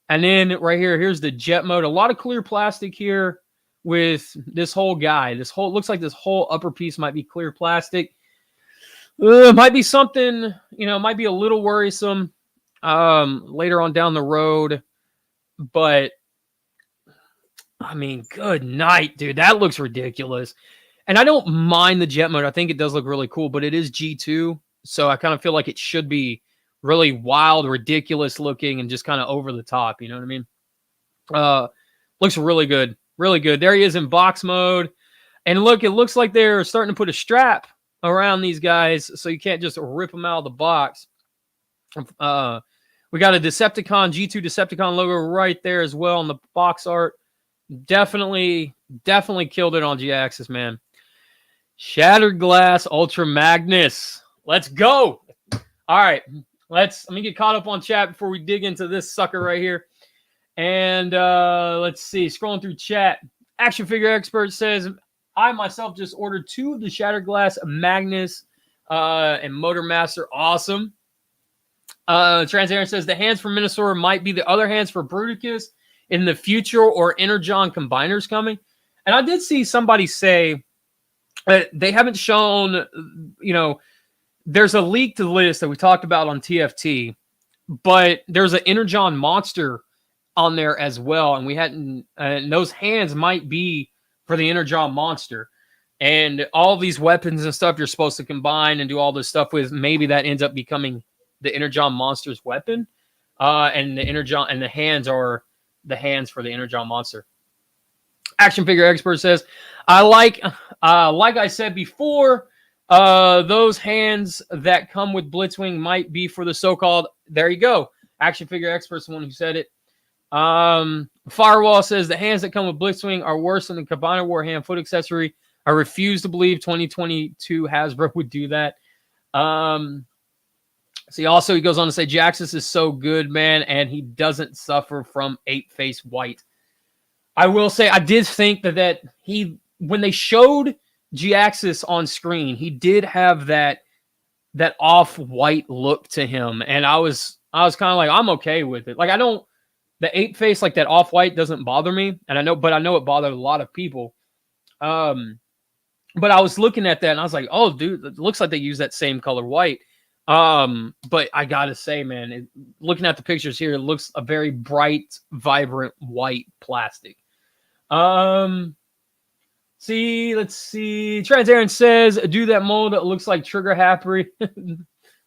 then right here, here's the jet mode. A lot of clear plastic here with this whole guy. Looks like this whole upper piece might be clear plastic. Might be something, might be a little worrisome later on down the road. But I mean, good night, dude. That looks ridiculous. And I don't mind the jet mode. I think it does look really cool, but it is G2. So I kind of feel like it should be really wild, ridiculous looking, and just kind of over the top. You know what I mean? Looks really good. Really good. There he is in box mode. And look, it looks like they're starting to put a strap around these guys, so you can't just rip them out of the box. We got a Decepticon, G2 Decepticon logo right there as well on the box art. Definitely killed it on G-Axis, man. Shattered Glass Ultra Magnus. Let's go. All right. Let me get caught up on chat before we dig into this sucker right here. And let's see. Scrolling through chat. Action Figure Expert says, I myself just ordered 2 of the Shattered Glass Magnus and Motor Master. Awesome. Transparent says the hands for Minosaur might be the other hands for Bruticus in the future, or Energon combiners coming. And I did see somebody say they haven't shown, there's a leaked list that we talked about on TFT, but there's an Energon monster on there as well. And we hadn't, and those hands might be for the Energon monster. And all these weapons and stuff you're supposed to combine and do all this stuff with, maybe that ends up becoming the Energon monster's weapon. And the Energon and the hands are the hands for the Energon monster. Action Figure Expert says, like I said before, those hands that come with Blitzwing might be for the so-called, there you go. Action Figure Expert's the one who said it. Firewall says the hands that come with Blitzwing are worse than the Combiner War hand foot accessory. I refuse to believe 2022 Hasbro would do that. See, also he goes on to say Jaxus is so good, man, and he doesn't suffer from 8-face white. I will say I did think that when they showed G-Axis on screen, he did have that off-white look to him, and I was kind of like, I'm okay with it. Like, the 8-face, like that off-white doesn't bother me, and I know it bothered a lot of people. But I was looking at that and I was like, oh, dude, it looks like they use that same color white. But I gotta say, man, looking at the pictures here, it looks a very bright, vibrant white plastic. Let's see. Trans Aaron says, do that mold that looks like Trigger Happy.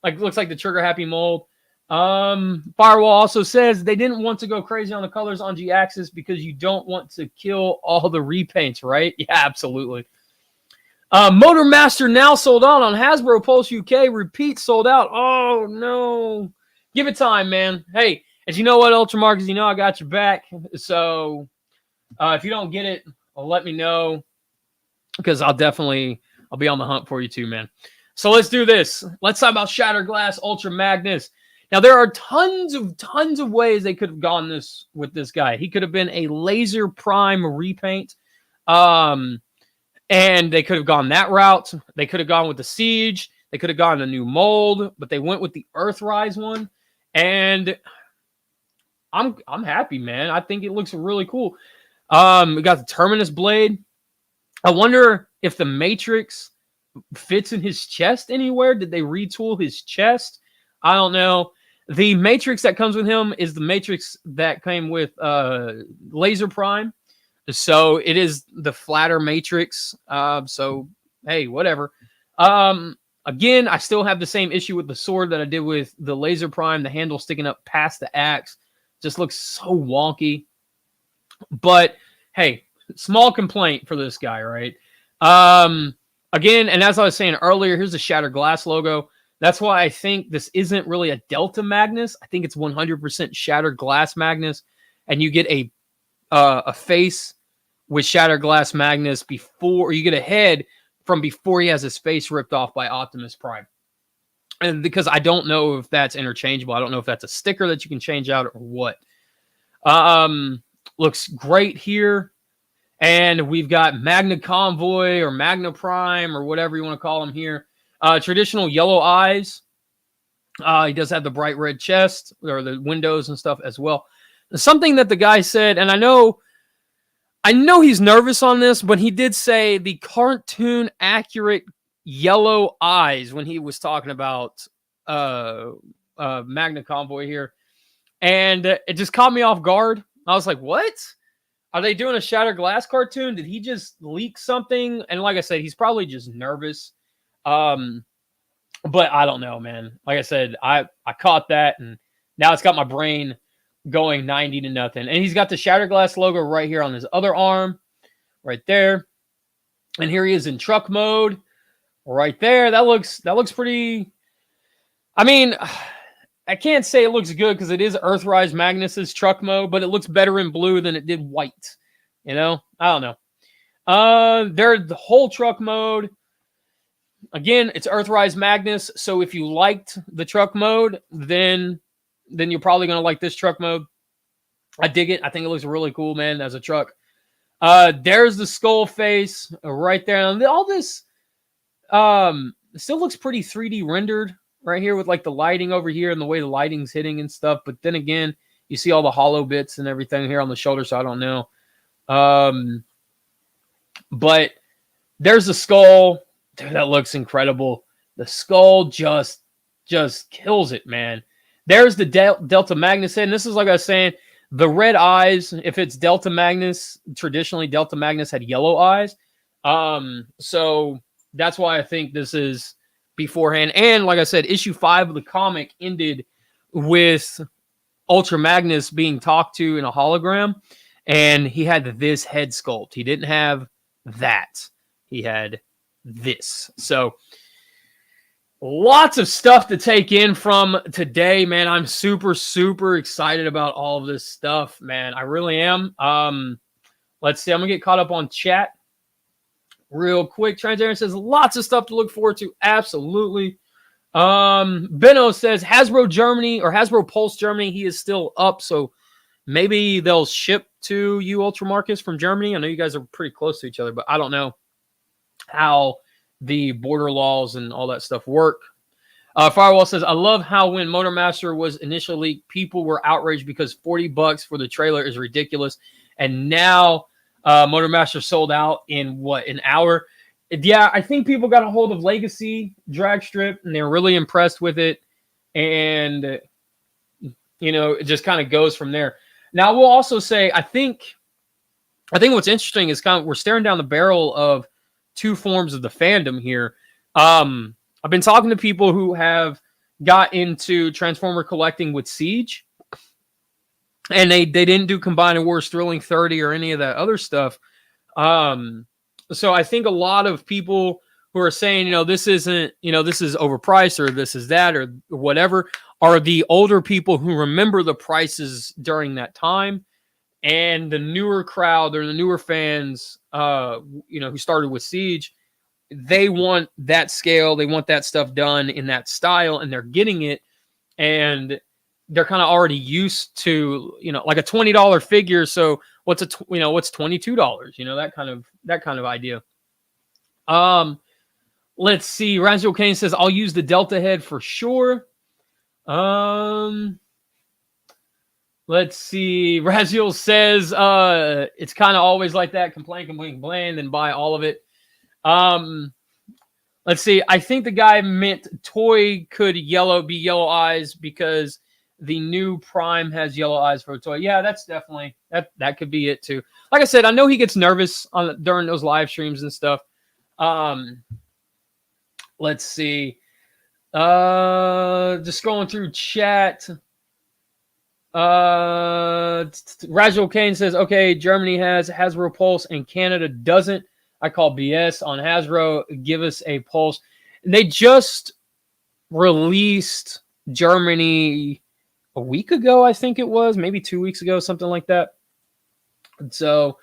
looks like the Trigger Happy mold. Firewall also says they didn't want to go crazy on the colors on G-Axis because you don't want to kill all the repaints, right? Yeah, absolutely. Motor Master now sold out on Hasbro Pulse UK. Repeat sold out. Oh, no. Give it time, man. Hey, as you know what, Ultramarkers, I got your back. So if you don't get it, let me know because I'll be on the hunt for you too, man. So let's do this. Let's talk about Shattered Glass Ultra Magnus. Now, there are tons of ways they could have gone with this guy. He could have been a Laser Prime repaint. And they could have gone that route. They could have gone with the Siege. They could have gone a new mold, but they went with the Earthrise one. And I'm happy, man. I think it looks really cool. We got the Terminus blade. I wonder if the Matrix fits in his chest anywhere. Did they retool his chest? I don't know. The Matrix that comes with him is the Matrix that came with Laser Prime. So it is the flatter Matrix. So, hey, whatever. Again, I still have the same issue with the sword that I did with the Laser Prime. The handle sticking up past the axe just looks so wonky. But, hey, small complaint for this guy, right? Again, and as I was saying earlier, here's the Shattered Glass logo. That's why I think this isn't really a Delta Magnus. I think it's 100% Shattered Glass Magnus. And you get a face with Shattered Glass Magnus before you get a head from before he has his face ripped off by Optimus Prime. And because I don't know if that's interchangeable. I don't know if that's a sticker that you can change out or what. Looks great here. And we've got Magna Convoy or Magna Prime or whatever you want to call him here. Traditional yellow eyes. He does have the bright red chest or the windows and stuff as well. Something that the guy said, and I know he's nervous on this, but he did say the cartoon accurate yellow eyes when he was talking about Magna Convoy here. And it just caught me off guard. I was like, what? Are they doing a Shattered Glass cartoon? Did he just leak something? And like I said, he's probably just nervous. But I don't know, man. Like I said, I caught that, and now it's got my brain going 90-0. And he's got the Shattered Glass logo right here on his other arm, right there. And here he is in truck mode, right there. That looks pretty. I mean, I can't say it looks good because it is Earthrise Magnus's truck mode, but it looks better in blue than it did white. You know, I don't know. They're the whole truck mode. Again, it's Earthrise Magnus, so if you liked the truck mode, then you're probably going to like this truck mode. I dig it. I think it looks really cool, man, as a truck. There's the skull face right there. And all this still looks pretty 3D rendered right here with like the lighting over here and the way the lighting's hitting and stuff. But then again, you see all the hollow bits and everything here on the shoulder, so I don't know. But there's the skull. Dude, that looks incredible. The skull just kills it, man. There's the Delta Magnus head. And this is like I was saying, the red eyes, if it's Delta Magnus, traditionally Delta Magnus had yellow eyes. So that's why I think this is beforehand. And like I said, issue 5 of the comic ended with Ultra Magnus being talked to in a hologram. And he had this head sculpt. He didn't have that. He had this. So lots of stuff to take in from today, man. I'm super excited about all of this stuff, man. I really am. Let's see. I'm gonna get caught up on chat real quick. Transaren says lots of stuff to look forward to. Absolutely. Benno says Hasbro Germany or Hasbro Pulse Germany. He is still up, so maybe they'll ship to you, Ultra Marcus, from Germany. I know you guys are pretty close to each other, but I don't know how the border laws and all that stuff work. Firewall says, I love how when Motormaster was initially leaked, people were outraged because $40 for the trailer is ridiculous. And now Motormaster sold out in an hour? Yeah, I think people got a hold of Legacy drag strip and they're really impressed with it. And, you know, it just kind of goes from there. Now, we'll also say, I think what's interesting is we're staring down the barrel of two forms of the fandom here. I've been talking to people who have got into Transformer collecting with Siege, and they didn't do Combined Wars Thrilling 30 or any of that other stuff. So I think a lot of people who are saying, you know, this isn't, you know, this is overpriced or this is that or whatever, are the older people who remember the prices during that time. And the newer crowd or the newer fans, you know, who started with Siege, they want that scale. They want that stuff done in that style, and they're getting it. And they're kind of already used to, you know, like a $20 figure. So what's what's $22? You know, that kind of idea. Let's see. Raziel Kane says, I'll use the Delta head for sure. Let's see. Raziel says, it's kind of always like that. Complain, then buy all of it. Let's see. I think the guy meant toy could be yellow eyes because the new Prime has yellow eyes for a toy. Yeah, that's definitely, that could be it too. Like I said, I know he gets nervous during those live streams and stuff. Let's see. Just going through chat. Raziel Kane says, okay, Germany has Hasbro Pulse and Canada doesn't. I call BS on Hasbro. Give us a Pulse. They just released Germany a week ago, I think it was, maybe 2 weeks ago, something like that. So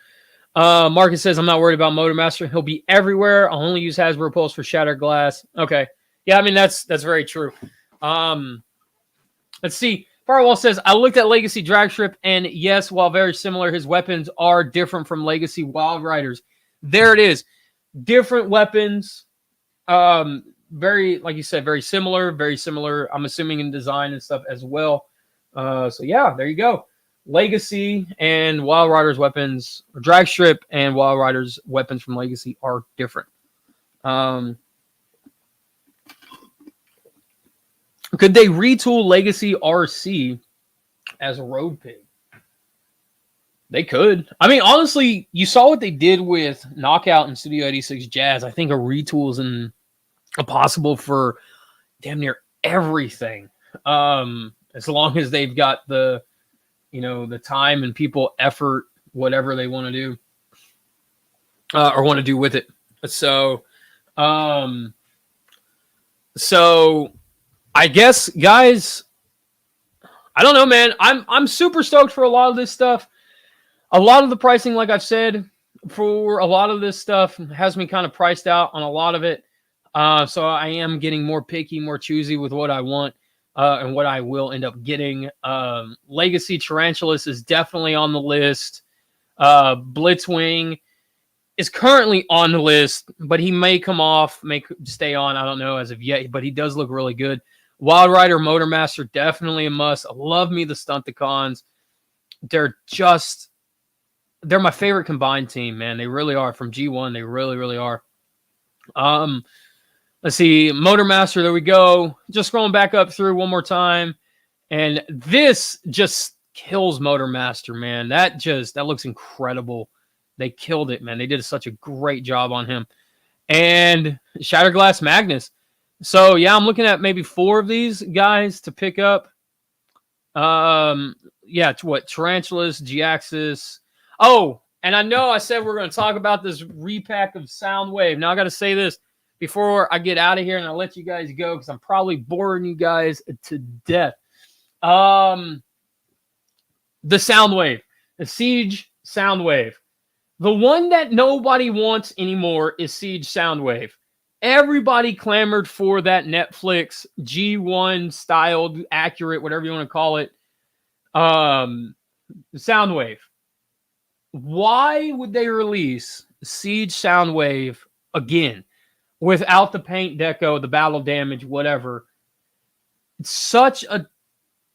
Marcus says, I'm not worried about Motormaster. He'll be everywhere. I'll only use Hasbro Pulse for Shattered Glass. Okay. Yeah, I mean, that's very true. Let's see. Firewall says, I looked at Legacy drag strip, and yes, while very similar, his weapons are different from Legacy Wild Riders. There it is. Different weapons. very, like you said, very similar, very similar. I'm assuming in design and stuff as well. So yeah, there you go. Legacy and Wild Riders weapons, or Drag Strip and Wild Riders weapons from Legacy are different. Could they retool Legacy RC as a road pig? They could. I mean, honestly, you saw what they did with Knockout and Studio 86 Jazz. I think a retool is possible for damn near everything. As long as they've got the, the time and people effort, whatever they want to do, or want to do with it. So I guess, guys, I don't know, man. I'm super stoked for a lot of this stuff. A lot of the pricing, like I've said, for a lot of this stuff has me kind of priced out on a lot of it. So I am getting more picky, more choosy with what I want and what I will end up getting. Legacy Tarantulas is definitely on the list. Blitzwing is currently on the list, but he may come off, may stay on. I don't know as of yet, but he does look really good. Wild Rider Motormaster, definitely a must. I love me the Stunticons. They're my favorite combined team, man. They really are. From G1, they really, really are. Let's see. Motormaster, there we go. Just scrolling back up through one more time. And this just kills Motormaster, man. That looks incredible. They killed it, man. They did such a great job on him. And Shatterglass Magnus. So, yeah, I'm looking at maybe 4 of these guys to pick up. Yeah, Tarantulas, G-Axis. Oh, and I know I said we're going to talk about this repack of Soundwave. Now, I got to say this before I get out of here and I'll let you guys go because I'm probably boring you guys to death. The Soundwave, the Siege Soundwave. The one that nobody wants anymore is Siege Soundwave. Everybody clamored for that Netflix G1 styled, accurate, whatever you want to call it, Soundwave. Why would they release Siege Soundwave again without the paint deco, the battle damage, whatever? It's such a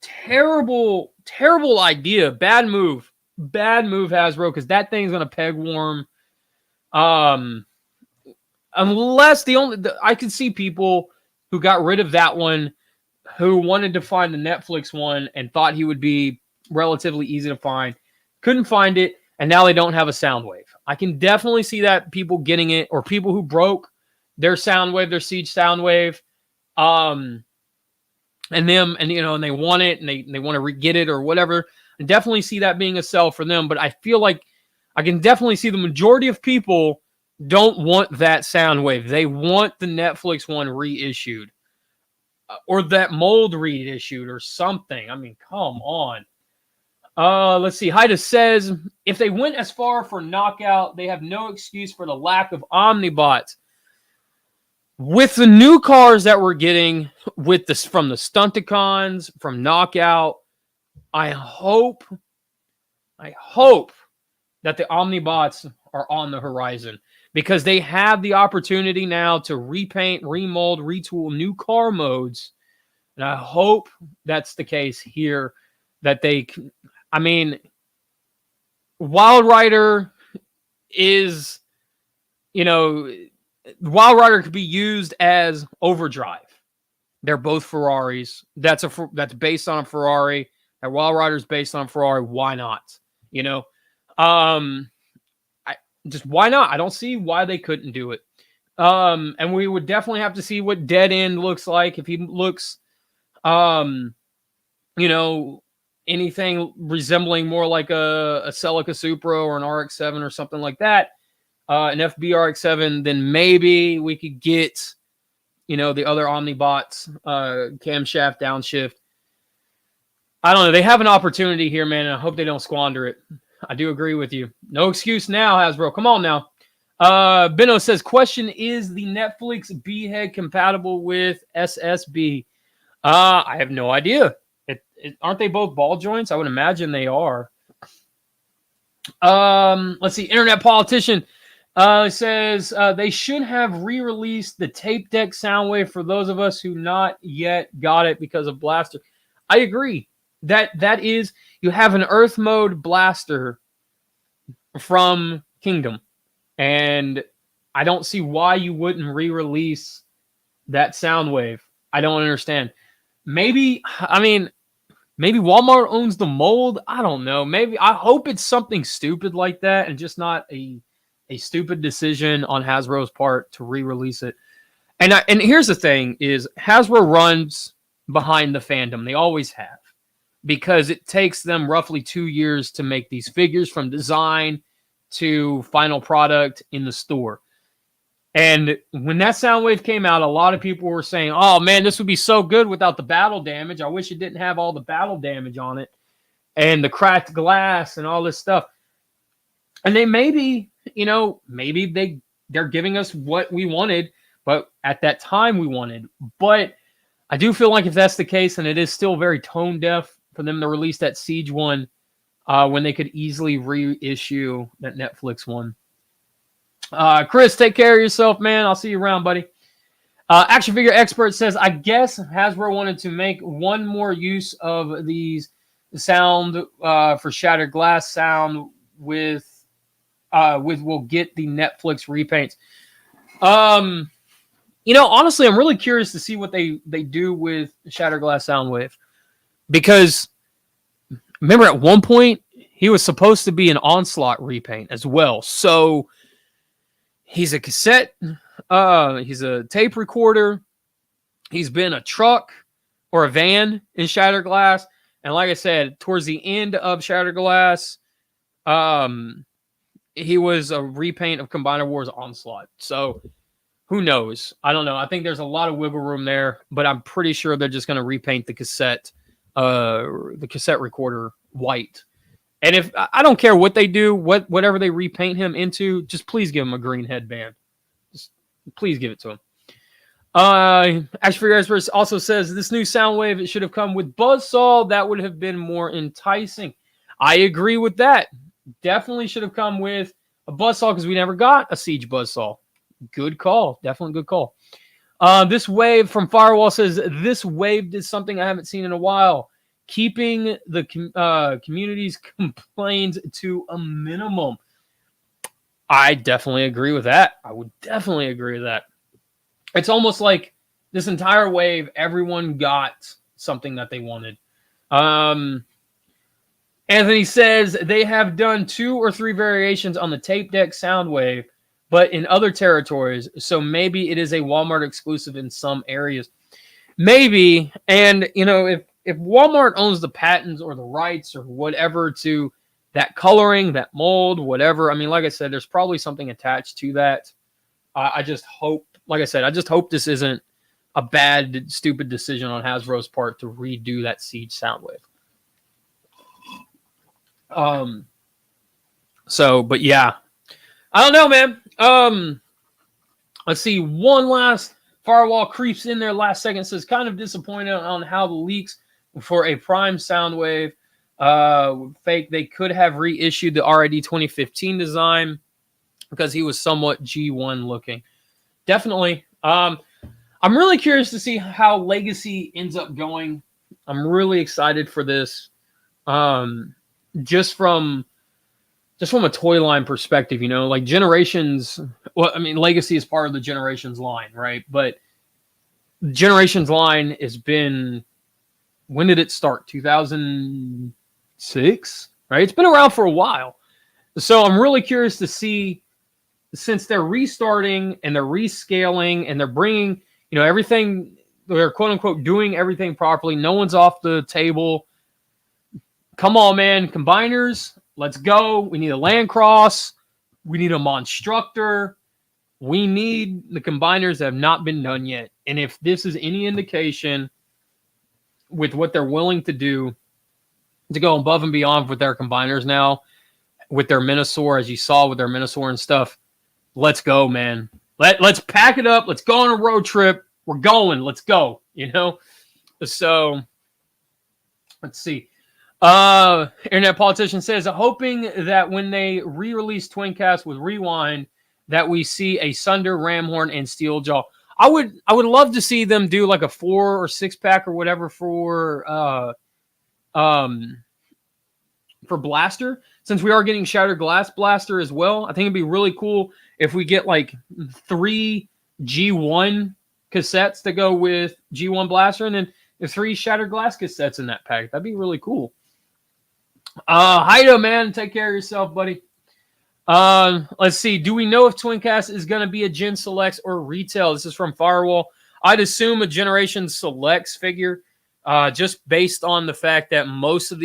terrible, terrible idea. Bad move, Hasbro, because that thing's gonna peg warm. Unless I could see people who got rid of that one, who wanted to find the Netflix one and thought he would be relatively easy to find, couldn't find it. And now they don't have a Soundwave. I can definitely see that people getting it, or people who broke their Soundwave, their Siege Soundwave, and they want it and they want to get it or whatever. I definitely see that being a sell for them. But I feel like I can definitely see the majority of people don't want that Soundwave. They want the Netflix one reissued, or that mold reissued or something. I mean, come on. Let's see. Haida says, if they went as far for Knockout, they have no excuse for the lack of Omnibots. With the new cars that we're getting with this from the Stunticons, from Knockout, I hope that the Omnibots are on the horizon, because they have the opportunity now to repaint, remold, retool new car modes. And I hope that's the case here, that they... I mean, Wild Rider is, Wild Rider could be used as Overdrive. They're both Ferraris. That's based on a Ferrari. That Wild Rider is based on a Ferrari. Why not? Why not? I don't see why they couldn't do it. And we would definitely have to see what Dead End looks like. If he looks, anything resembling more like a Celica Supra or an RX-7 or something like that, an FB RX-7, then maybe we could get, the other Omnibots, camshaft, downshift. I don't know. They have an opportunity here, man, and I hope they don't squander it. I do agree with you. No excuse now, Hasbro. Come on now. Benno says, question, is the Netflix B-Head compatible with SSB? I have no idea. Aren't they both ball joints? I would imagine they are. Let's see. Internet Politician It says they should have re-released the tape deck Soundwave for those of us who not yet got it because of Blaster. I agree. That is, you have an Earth mode Blaster from Kingdom, and I don't see why you wouldn't re-release that Soundwave. I don't understand. Maybe Walmart owns the mold. I don't know. Maybe I hope it's something stupid like that and just not a stupid decision on Hasbro's part to re-release it. And here's the thing is Hasbro runs behind the fandom. They always have. Because it takes them roughly 2 years to make these figures from design to final product in the store. And when that Soundwave came out, a lot of people were saying, oh man, this would be so good without the battle damage. I wish it didn't have all the battle damage on it and the cracked glass and all this stuff. And they maybe they're giving us what we wanted, but at that time we wanted. But I do feel like if that's the case, and it is still very tone deaf for them to release that Siege one when they could easily reissue that Netflix one. Chris, take care of yourself, man. I'll see you around, buddy. Action Figure Expert says, I guess Hasbro wanted to make one more use of these sound for Shattered Glass sound with we'll get the Netflix repaints. Honestly, I'm really curious to see what they do with Shattered Glass Soundwave. Because remember at one point he was supposed to be an Onslaught repaint as well. So he's a cassette, he's a tape recorder, he's been a truck or a van in Shattered Glass. And like I said, towards the end of Shattered Glass, he was a repaint of Combiner Wars Onslaught. So who knows? I don't know. I think there's a lot of wiggle room there, but I'm pretty sure they're just going to repaint the cassette recorder white. And if I don't care what they do, whatever they repaint him into, just please give him a green headband. Just please give it to him. Action Figure Experts also says this new Soundwave, it should have come with Buzzsaw. That would have been more enticing. I agree with that. Definitely should have come with a Buzzsaw because we never got a Siege Buzzsaw. Good call. Definitely good call. This wave from Firewall says, this wave did something I haven't seen in a while. Keeping the community's complaints to a minimum. I definitely agree with that. I would definitely agree with that. It's almost like this entire wave, everyone got something that they wanted. Anthony says they have done 2 or 3 variations on the tape deck Soundwave, but in other territories. So maybe it is a Walmart exclusive in some areas. Maybe. And, if Walmart owns the patents or the rights or whatever to that coloring, that mold, whatever, I mean, like I said, there's probably something attached to that. I just hope, like I said, I just hope this isn't a bad, stupid decision on Hasbro's part to redo that Siege Soundwave. But yeah, I don't know, man. Let's see. One last Firewall creeps in there last second, says kind of disappointed on how the leaks for a Prime Soundwave fake. They could have reissued the RID 2015 design because he was somewhat G1 looking. Definitely. I'm really curious to see how Legacy ends up going. I'm really excited for this. Just from a toy line perspective, like Generations. Well, I mean, Legacy is part of the Generations line, right? But Generations line has been, when did it start? 2006, right? It's been around for a while. So I'm really curious to see, since they're restarting and they're rescaling and they're bringing, everything, they're quote unquote doing everything properly. No one's off the table. Come on, man. Combiners, let's go. We need a Landcross. We need a Monstructor. We need the combiners that have not been done yet. And if this is any indication with what they're willing to do to go above and beyond with their combiners now, with their Minosaur, as you saw with their Minosaur and stuff, let's go, man. Let's pack it up. Let's go on a road trip. We're going. Let's go. So let's see. Internet Politician says, hoping that when they re-release Twincast with Rewind, that we see a Sunder, Ramhorn, and Steeljaw. I would love to see them do like a 4 or 6 pack or whatever for Blaster, since we are getting Shattered Glass Blaster as well. I think it'd be really cool if we get like 3 G1 cassettes to go with G1 Blaster, and then the 3 Shattered Glass cassettes in that pack. That'd be really cool. Haida, man, take care of yourself, buddy. Let's see. Do we know if Twincast is going to be a Gen Selects or retail? This is from Firewall. I'd assume a Generation Selects figure, just based on the fact that most of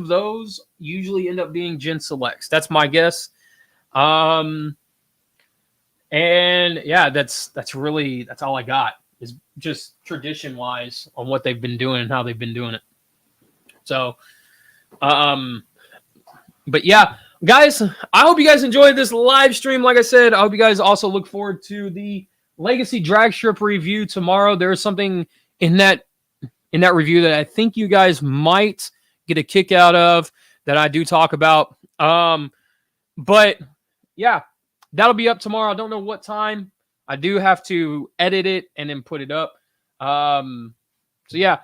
those usually end up being Gen Selects. That's my guess. And yeah, that's all I got, is just tradition wise on what they've been doing and how they've been doing it. So, but yeah, guys, I hope you guys enjoyed this live stream. Like I said, I hope you guys also look forward to the Legacy drag strip review tomorrow. There is something in that review that I think you guys might get a kick out of, that I do talk about. But yeah, that'll be up tomorrow. I don't know what time. I do have to edit it and then put it up. So yeah,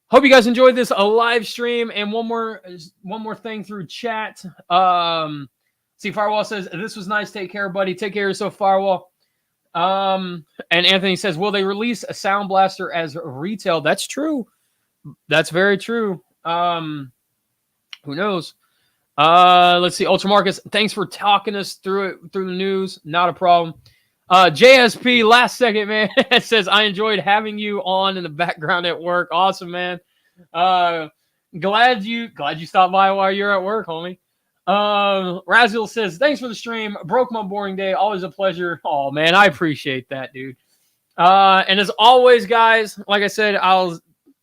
hope you guys enjoyed this live stream. And one more thing through chat. See, Firewall says, this was nice. Take care, buddy. Take care of yourself, Firewall. And Anthony says, will they release a Sound Blaster as retail? That's true. That's very true. Who knows? Let's see. Ultramarcus, thanks for talking us through the news. Not a problem. JSP, last second, man. It says, I enjoyed having you on in the background at work. Awesome, man. Glad you stopped by while you're at work, homie. Razil says, thanks for the stream. Broke my boring day. Always a pleasure. Oh, man, I appreciate that, dude. And as always, guys, like I said, I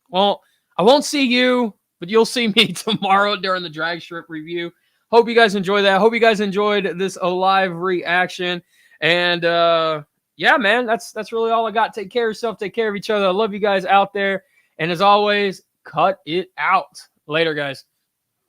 won't see you, but you'll see me tomorrow during the drag strip review. Hope you guys enjoy that. Hope you guys enjoyed this live reaction. And yeah, man, that's really all I got. Take care of yourself. Take care of each other. I love you guys out there. And as always, cut it out. Later, guys.